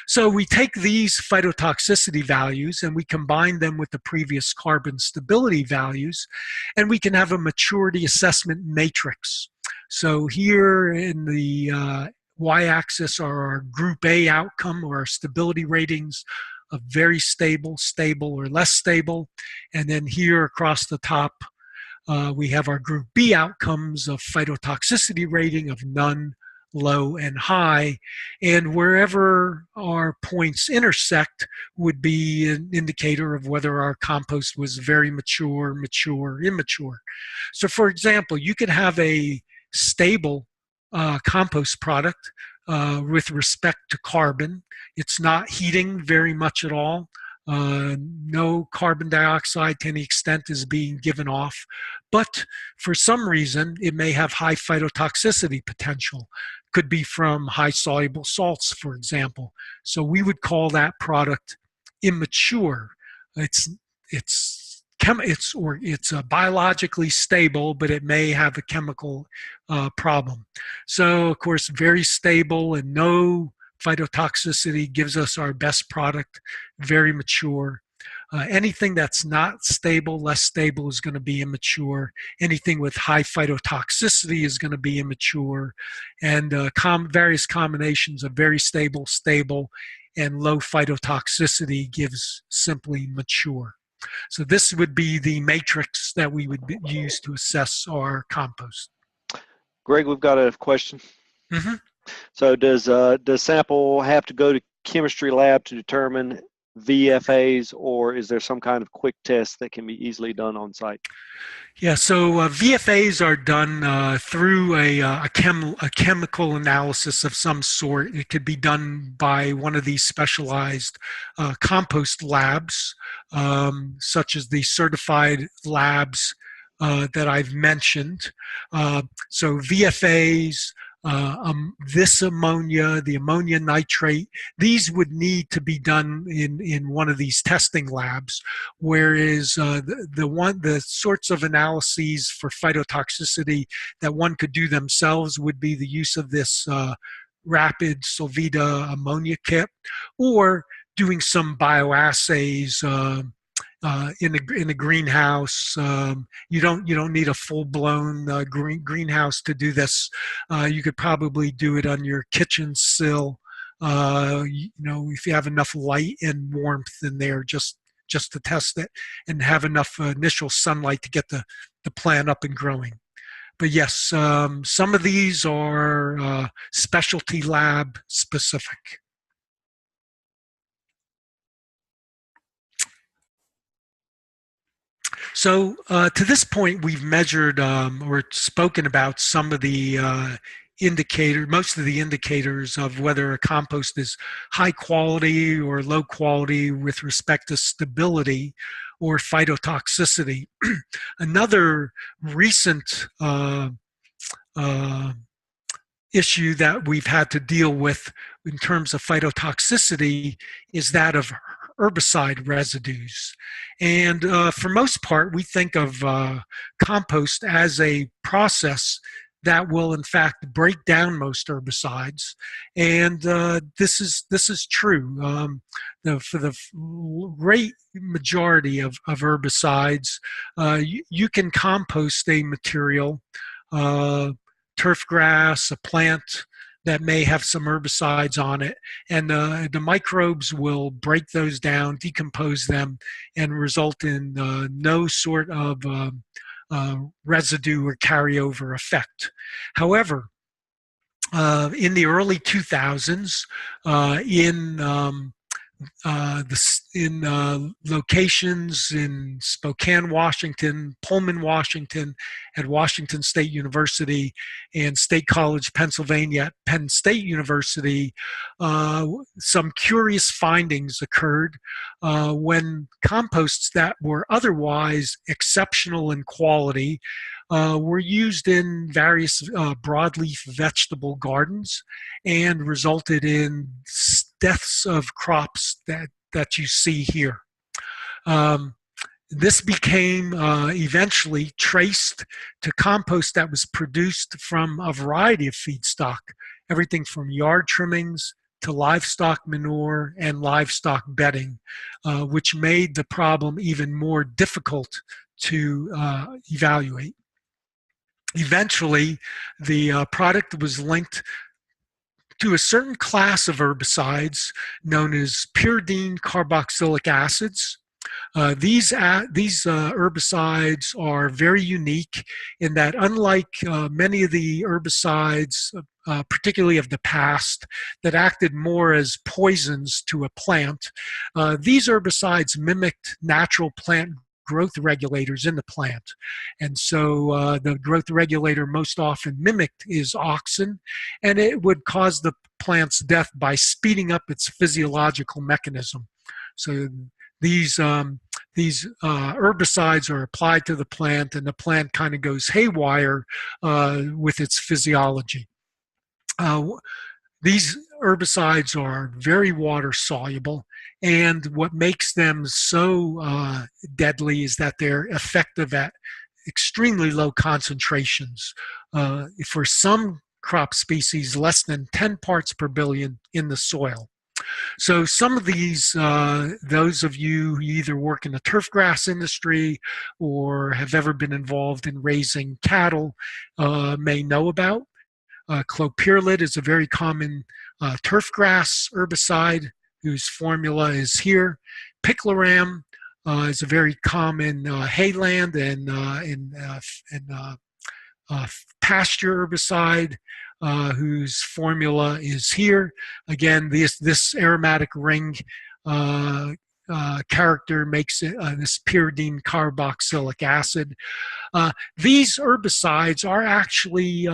So we take these phytotoxicity values and we combine them with the previous carbon stability values, and we can have a maturity assessment matrix. So here in the y-axis are our Group A outcome, or our stability ratings of very stable, stable, or less stable. And then here across the top, we have our Group B outcomes of phytotoxicity rating of none, low, and high. And wherever our points intersect would be an indicator of whether our compost was very mature, mature, immature. So for example, you could have a stable compost product with respect to carbon. It's not heating very much at all. No carbon dioxide to any extent is being given off, but for some reason it may have high phytotoxicity potential. Could be from high soluble salts, for example. So we would call that product immature. It's biologically stable, but it may have a chemical problem. So of course, very stable and no phytotoxicity gives us our best product. Very mature. Anything that's not stable, less stable, is going to be immature. Anything with high phytotoxicity is going to be immature. And various combinations of very stable, stable, and low phytotoxicity gives simply mature. So this would be the matrix that we would use to assess our compost. Greg, we've got a question. Mm-hmm. So does sample have to go to chemistry lab to determine VFAs, or is there some kind of quick test that can be easily done on site? Yeah, so VFAs are done through a chemical analysis of some sort. It could be done by one of these specialized compost labs, such as the certified labs that I've mentioned. So VFAs, this ammonia, the ammonia nitrate, these would need to be done in one of these testing labs, whereas the sorts of analyses for phytotoxicity that one could do themselves would be the use of this rapid Solvita ammonia kit, or doing some bioassays in a greenhouse. You don't need a full-blown greenhouse to do this. You could probably do it on your kitchen sill. If you have enough light and warmth in there, just to test it, and have enough initial sunlight to get the plant up and growing. But yes, some of these are specialty lab specific. So to this point, we've measured or spoken about some of the most of the indicators of whether a compost is high quality or low quality with respect to stability or phytotoxicity. Another recent issue that we've had to deal with in terms of phytotoxicity is that of herbicide residues. And for most part, we think of compost as a process that will in fact break down most herbicides, and this is true. For the great majority of herbicides, you can compost a material, turf grass, a plant that may have some herbicides on it, and the microbes will break those down, decompose them, and result in no sort of residue or carryover effect. However, in the early 2000s, in locations in Spokane, Washington, Pullman, Washington, at Washington State University, and State College, Pennsylvania at Penn State University, some curious findings occurred when composts that were otherwise exceptional in quality were used in various broadleaf vegetable gardens and resulted in deaths of crops that you see here. This became eventually traced to compost that was produced from a variety of feedstock, everything from yard trimmings to livestock manure and livestock bedding, which made the problem even more difficult to evaluate. Eventually, the product was linked to a certain class of herbicides known as pyridine carboxylic acids. These herbicides are very unique in that, unlike many of the herbicides, particularly of the past, that acted more as poisons to a plant, these herbicides mimicked natural plant growth regulators in the plant. And so the growth regulator most often mimicked is auxin, and it would cause the plant's death by speeding up its physiological mechanism. So these herbicides are applied to the plant, and the plant kind of goes haywire with its physiology. These herbicides are very water soluble, and what makes them so deadly is that they're effective at extremely low concentrations. For some crop species, less than 10 parts per billion in the soil. So some of these, those of you who either work in the turf grass industry or have ever been involved in raising cattle may know about. Clopyralid is a very common turf grass herbicide whose formula is here. Picloram is a very common hayland and pasture herbicide whose formula is here. Again, this aromatic ring character makes it this pyridine carboxylic acid. These herbicides are actually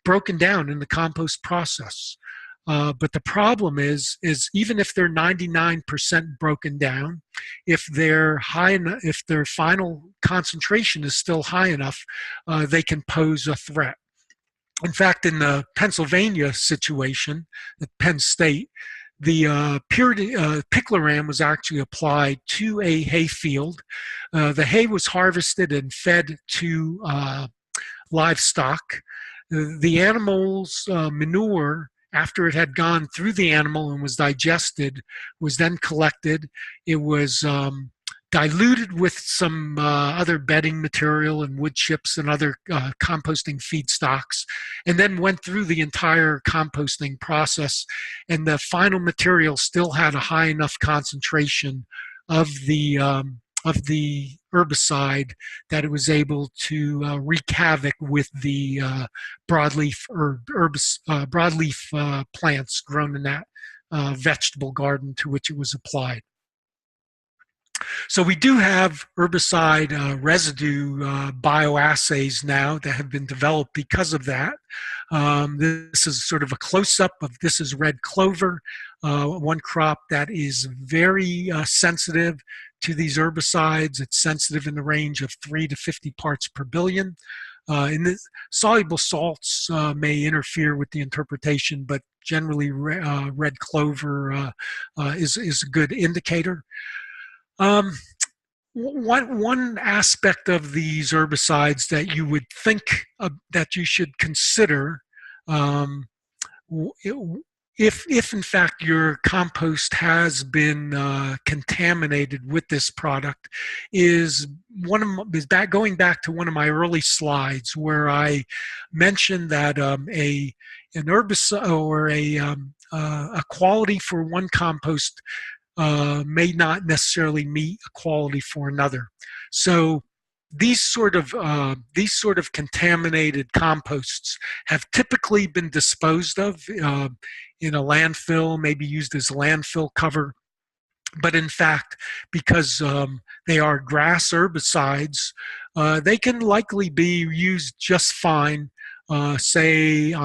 broken down in the compost process. But the problem is even if they're 99% broken down, if they're high enough, if their final concentration is still high enough, they can pose a threat. In fact, in the Pennsylvania situation, at Penn State, the Picloram was actually applied to a hay field. The hay was harvested and fed to livestock. The animal's manure, after it had gone through the animal and was digested, was then collected. It was diluted with some other bedding material and wood chips and other composting feedstocks, and then went through the entire composting process. And the final material still had a high enough concentration of the herbicide that it was able to wreak havoc with the broadleaf plants grown in that vegetable garden to which it was applied. So we do have herbicide residue bioassays now that have been developed because of that. This is sort of a close-up of, this is red clover, one crop that is very sensitive to these herbicides. It's sensitive in the range of 3 to 50 parts per billion. And the soluble salts may interfere with the interpretation, but generally red clover is a good indicator. One aspect of these herbicides that you would think that you should consider, if in fact your compost has been contaminated with this product, is going back to one of my early slides where I mentioned that an herbicide or a quality for one compost may not necessarily meet a quality for another. So these sort of contaminated composts have typically been disposed of in a landfill, maybe used as landfill cover. But in fact, because they are grass herbicides, they can likely be used just fine, say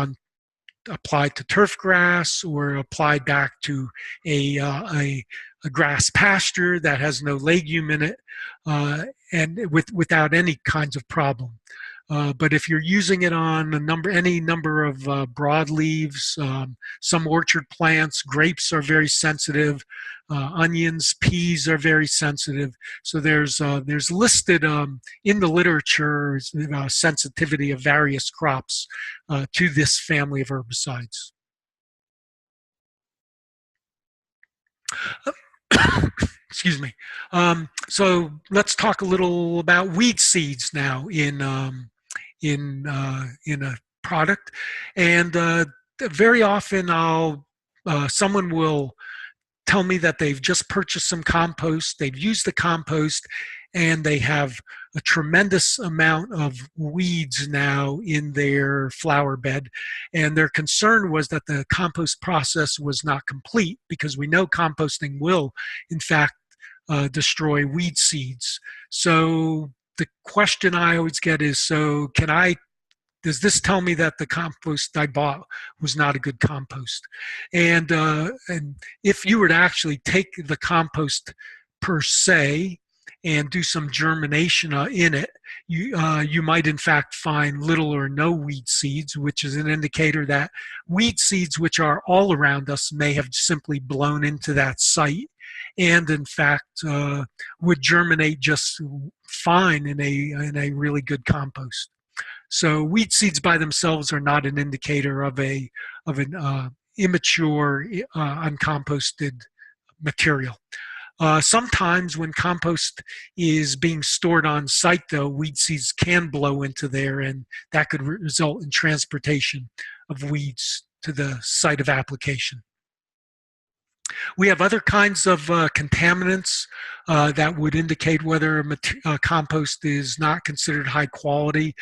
applied to turf grass or applied back to a grass pasture that has no legume in it, and without any kinds of problem. But if you're using it on any number of broadleaves, some orchard plants, grapes are very sensitive, onions, peas are very sensitive. So there's listed in the literature sensitivity of various crops to this family of herbicides. Excuse me. So let's talk a little about weed seeds now in a product, and very often someone will tell me that they've just purchased some compost, they've used the compost, and they have a tremendous amount of weeds now in their flower bed. And their concern was that the compost process was not complete, because we know composting will, in fact, destroy weed seeds. So the question I always get is, so does this tell me that the compost I bought was not a good compost? And if you were to actually take the compost per se and do some germination in it, you might in fact find little or no weed seeds, which is an indicator that weed seeds, which are all around us, may have simply blown into that site and in fact would germinate just fine in a really good compost. So weed seeds by themselves are not an indicator of an immature, uncomposted material. Sometimes when compost is being stored on site, though, weed seeds can blow into there, and that could result in transportation of weeds to the site of application. We have other kinds of contaminants that would indicate whether a compost is not considered high quality,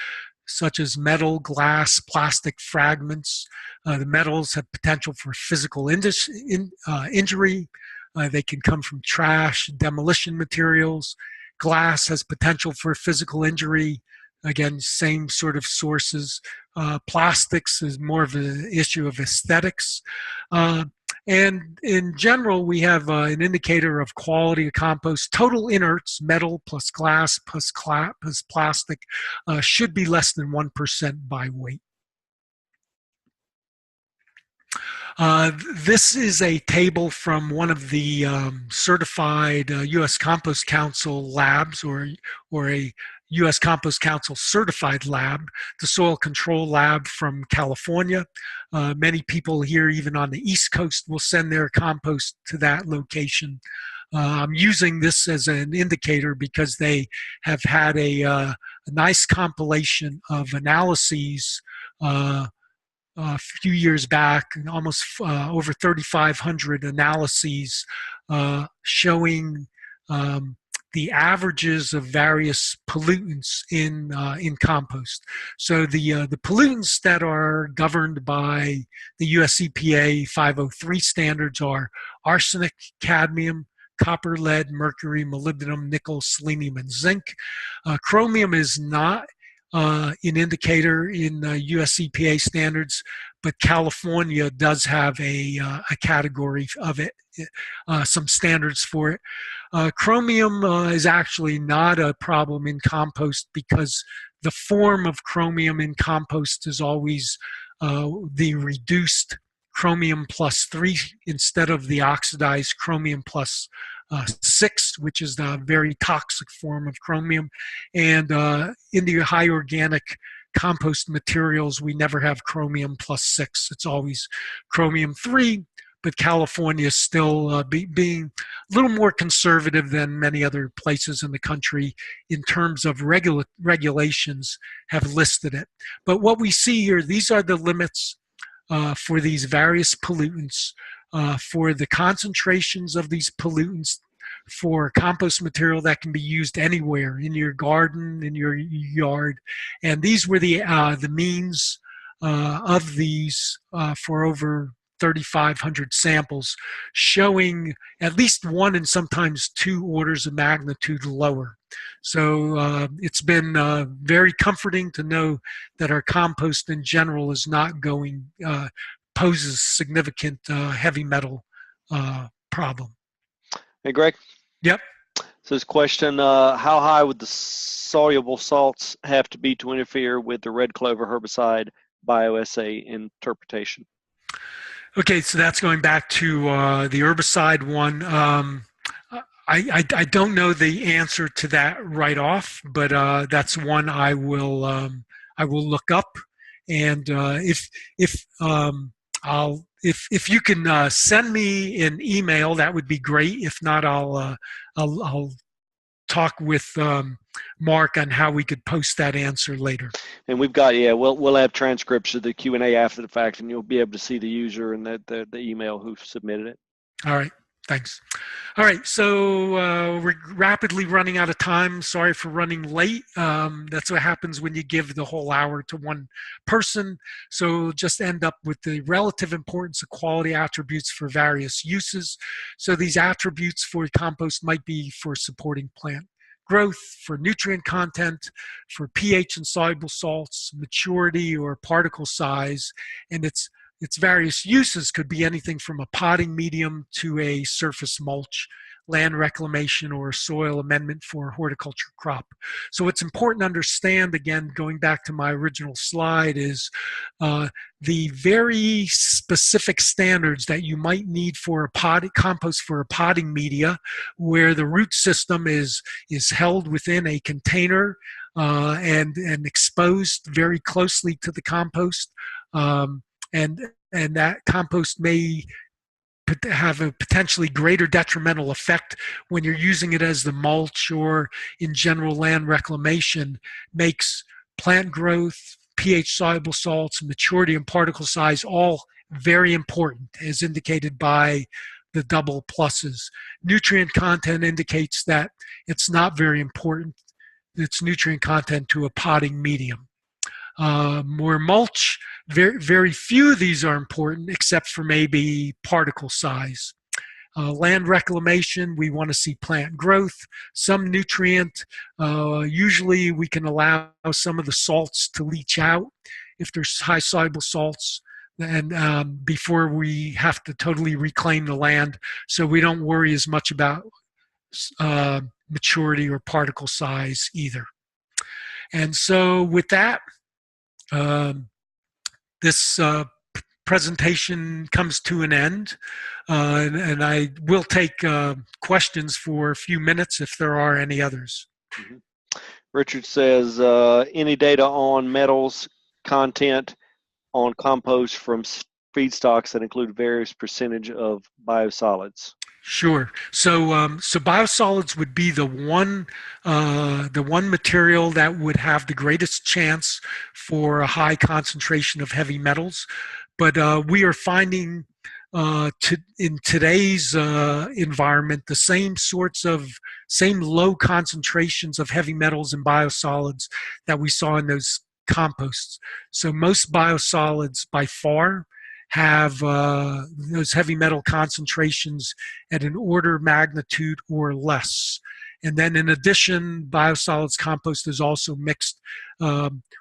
such as metal, glass, plastic fragments. The metals have potential for physical injury. They can come from trash, demolition materials. Glass has potential for physical injury. Again, same sort of sources. Plastics is more of an issue of aesthetics. And in general, we have an indicator of quality of compost. Total inerts, metal plus glass plus plastic, should be less than 1% by weight. This is a table from one of the certified U.S. Compost Council labs or a U.S. Compost Council certified lab, the Soil Control Lab from California. Many people here, even on the East Coast, will send their compost to that location. I'm using this as an indicator because they have had a nice compilation of analyses a few years back, almost over 3,500 analyses showing the averages of various pollutants in compost. So the pollutants that are governed by the US EPA 503 standards are arsenic, cadmium, copper, lead, mercury, molybdenum, nickel, selenium, and zinc. Chromium is not an indicator in US EPA standards, but California does have a category of it, some standards for it. Chromium is actually not a problem in compost because the form of chromium in compost is always the reduced chromium plus 3 instead of the oxidized chromium plus 6, which is the very toxic form of chromium. And in the high organic compost materials, we never have chromium plus 6. It's always chromium 3, but California is still being a little more conservative than many other places in the country in terms of regulations have listed it. But what we see here, these are the limits for these various pollutants, for the concentrations of these pollutants for compost material that can be used anywhere in your garden, in your yard. And these were the means of these for over 3,500 samples, showing at least 1 and sometimes 2 orders of magnitude lower. So it's been very comforting to know that our compost in general is not going, poses significant heavy metal problem. Hey, Greg. Yep. So this question, how high would the soluble salts have to be to interfere with the red clover herbicide bioassay interpretation? Okay, so that's going back to the herbicide one. I don't know the answer to that right off, but that's one I will look up, and if you can send me an email, that would be great. If not, I'll talk with Mark on how we could post that answer later. And we've got, we'll have transcripts of the Q&A after the fact, and you'll be able to see the user and the email who submitted it. All right. Thanks. All right, so we're rapidly running out of time. Sorry for running late. That's what happens when you give the whole hour to one person. So just end up with the relative importance of quality attributes for various uses. So these attributes for compost might be for supporting plant growth, for nutrient content, for pH and soluble salts, maturity or particle size, and its various uses could be anything from a potting medium to a surface mulch land reclamation or soil amendment for a horticulture crop. So what's important to understand, again, going back to my original slide, is the very specific standards that you might need for a compost for a potting media, where the root system is held within a container and exposed very closely to the compost, and that compost may have a potentially greater detrimental effect when you're using it as the mulch or in general land reclamation, makes plant growth, pH soluble salts, maturity and particle size all very important, as indicated by the double pluses. Nutrient content indicates that it's not very important, its nutrient content to a potting medium. More mulch, very few of these are important except for maybe particle size. Land reclamation, we want to see plant growth, some nutrient. Usually we can allow some of the salts to leach out if there's high soluble salts, and before we have to totally reclaim the land, so we don't worry as much about maturity or particle size either. And so with that, this presentation comes to an end, and I will take questions for a few minutes if there are any others. Mm-hmm. Richard says, any data on metals content on compost from feedstocks that include various percentage of biosolids? Sure. So biosolids would be the one material that would have the greatest chance for a high concentration of heavy metals. But we are finding in today's environment the same low concentrations of heavy metals and biosolids that we saw in those composts. So most biosolids by far have those heavy metal concentrations at an order of magnitude or less. And then in addition, biosolids compost is also mixed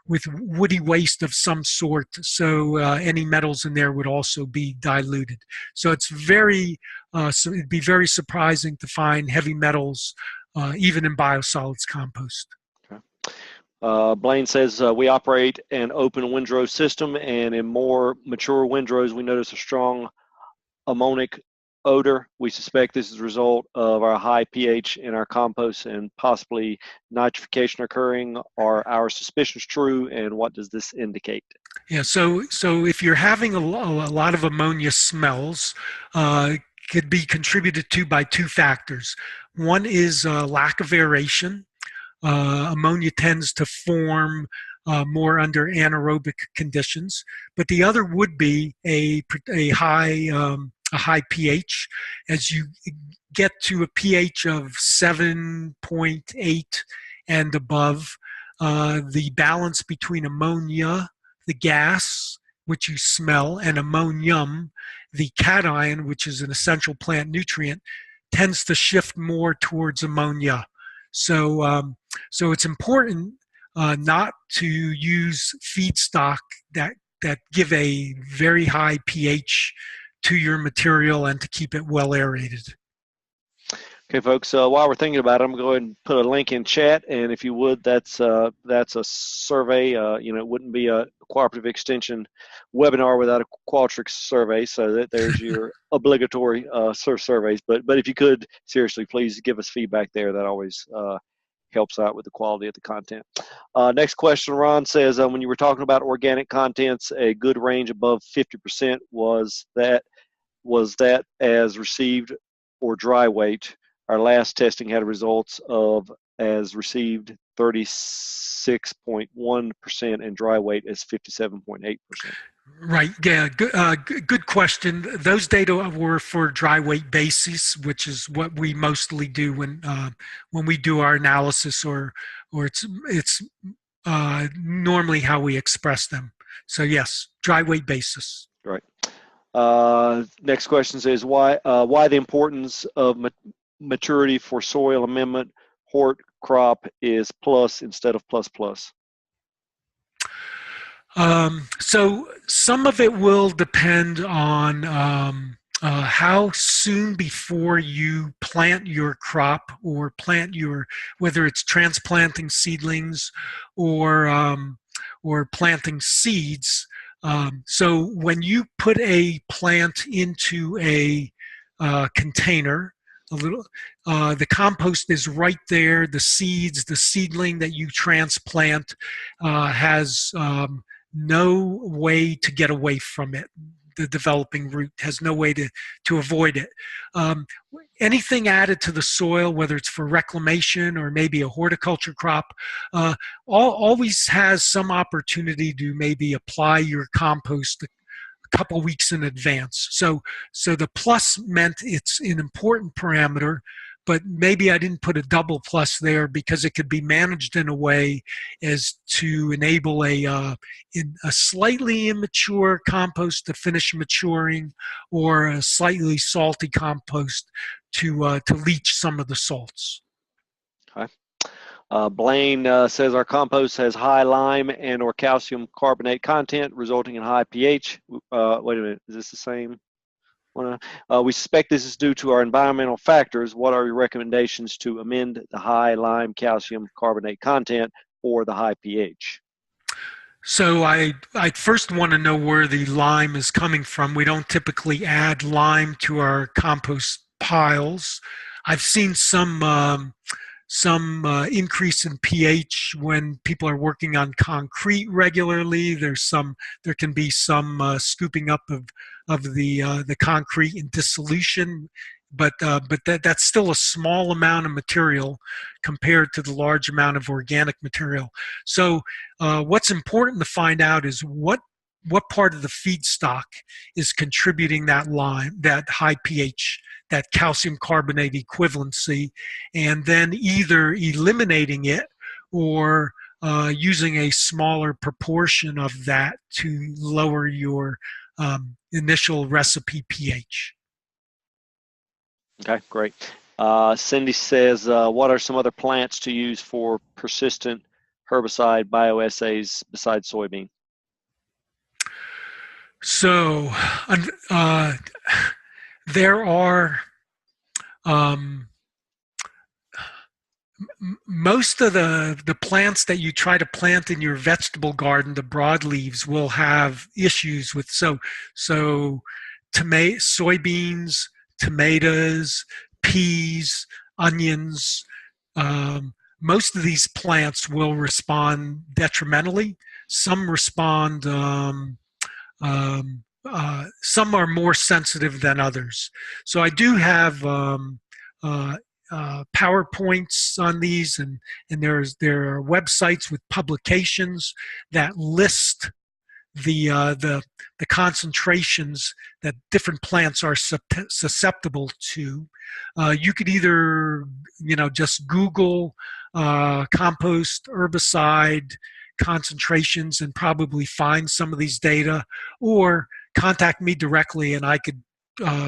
with woody waste of some sort, so any metals in there would also be diluted. So it's so it'd be very surprising to find heavy metals even in biosolids compost. Okay. Blaine says we operate an open windrow system, and in more mature windrows we notice a strong ammonic odor. We suspect this is a result of our high pH in our compost and possibly nitrification occurring. Are our suspicions true, and what does this indicate? Yeah, so if you're having a lot of ammonia smells, could be contributed to by two factors. One is lack of aeration. Ammonia tends to form more under anaerobic conditions, but the other would be a high pH. As you get to a pH of 7.8 and above, the balance between ammonia, the gas, which you smell, and ammonium, the cation, which is an essential plant nutrient, tends to shift more towards ammonia. So it's important not to use feedstock that give a very high pH to your material and to keep it well aerated. Okay, folks, while we're thinking about it, I'm going to go ahead and put a link in chat, and if you would, that's a survey. It wouldn't be a cooperative extension webinar without a Qualtrics survey, so that there's your obligatory surveys. But if you could, seriously, please give us feedback there. That always helps out with the quality of the content. Next question, Ron says, when you were talking about organic contents, a good range above 50%, was that as received or dry weight? Our last testing had results of as received 36.1% and dry weight as 57.8%. Right. Yeah. Good question. Those data were for dry weight basis, which is what we mostly do when we do our analysis, or it's normally how we express them. So yes, dry weight basis. Right. Next question says why the importance of maturity for soil amendment hort crop is plus instead of plus plus. So some of it will depend on how soon before you plant your crop or plant your, whether it's transplanting seedlings or planting seeds. So when you put a plant into a container, the compost is right there. The seeds, the seedling that you transplant has no way to get away from it. The developing root has no way to avoid it. Anything added to the soil, whether it's for reclamation or maybe a horticulture crop, always has some opportunity to maybe apply your compost couple weeks in advance. So the plus meant it's an important parameter, but maybe I didn't put a double plus there because it could be managed in a way as to enable a slightly immature compost to finish maturing, or a slightly salty compost to leach some of the salts. Okay. Blaine says our compost has high lime and or calcium carbonate content, resulting in high pH. Wait a minute, is this the same one? We suspect this is due to our environmental factors. What are your recommendations to amend the high lime calcium carbonate content or the high pH? So I first want to know where the lime is coming from. We don't typically add lime to our compost piles. I've seen some increase in pH when people are working on concrete regularly. There can be some scooping up of the concrete in dissolution, but that's still a small amount of material compared to the large amount of organic material. So what's important to find out is what part of the feedstock is contributing that lime, that high pH, that calcium carbonate equivalency, and then either eliminating it or using a smaller proportion of that to lower your initial recipe pH. Okay, great. Cindy says, what are some other plants to use for persistent herbicide bioassays besides soybean? So there are most of the plants that you try to plant in your vegetable garden, the broadleaves, will have issues with soybeans, tomatoes, peas, onions. Most of these plants will respond detrimentally. Some respond. Some are more sensitive than others. So I do have PowerPoints on these, and there are websites with publications that list the concentrations that different plants are susceptible to. You could either just Google compost herbicide concentrations and probably find some of these data, or contact me directly and I could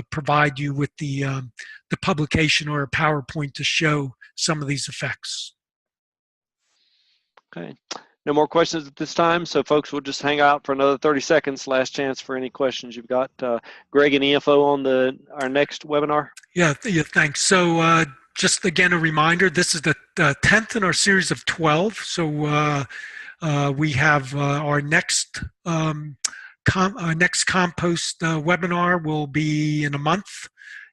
provide you with the publication or a PowerPoint to show some of these effects. Okay. No more questions at this time, so folks, we'll just hang out for another 30 seconds. Last chance for any questions you've got. Greg, any info on our next webinar? Yeah, thanks. So just again, a reminder, this is the 10th in our series of 12. So we have our next compost webinar will be in a month.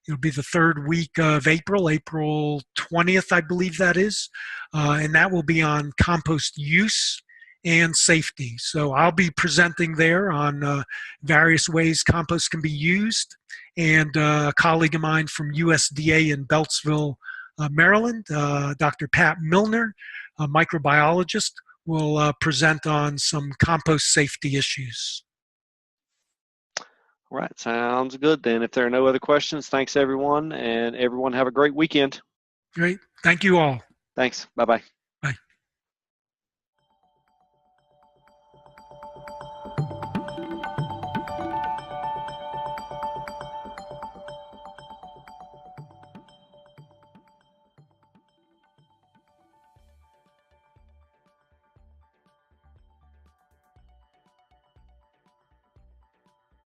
It'll be the third week of April 20th, I believe that is. And that will be on compost use and safety. So I'll be presenting there on various ways compost can be used. And a colleague of mine from USDA in Beltsville, Maryland, Dr. Pat Milner, a microbiologist, will present on some compost safety issues. All right, sounds good then. If there are no other questions, thanks everyone, and everyone have a great weekend. Great. Thank you all. Thanks. Bye-bye.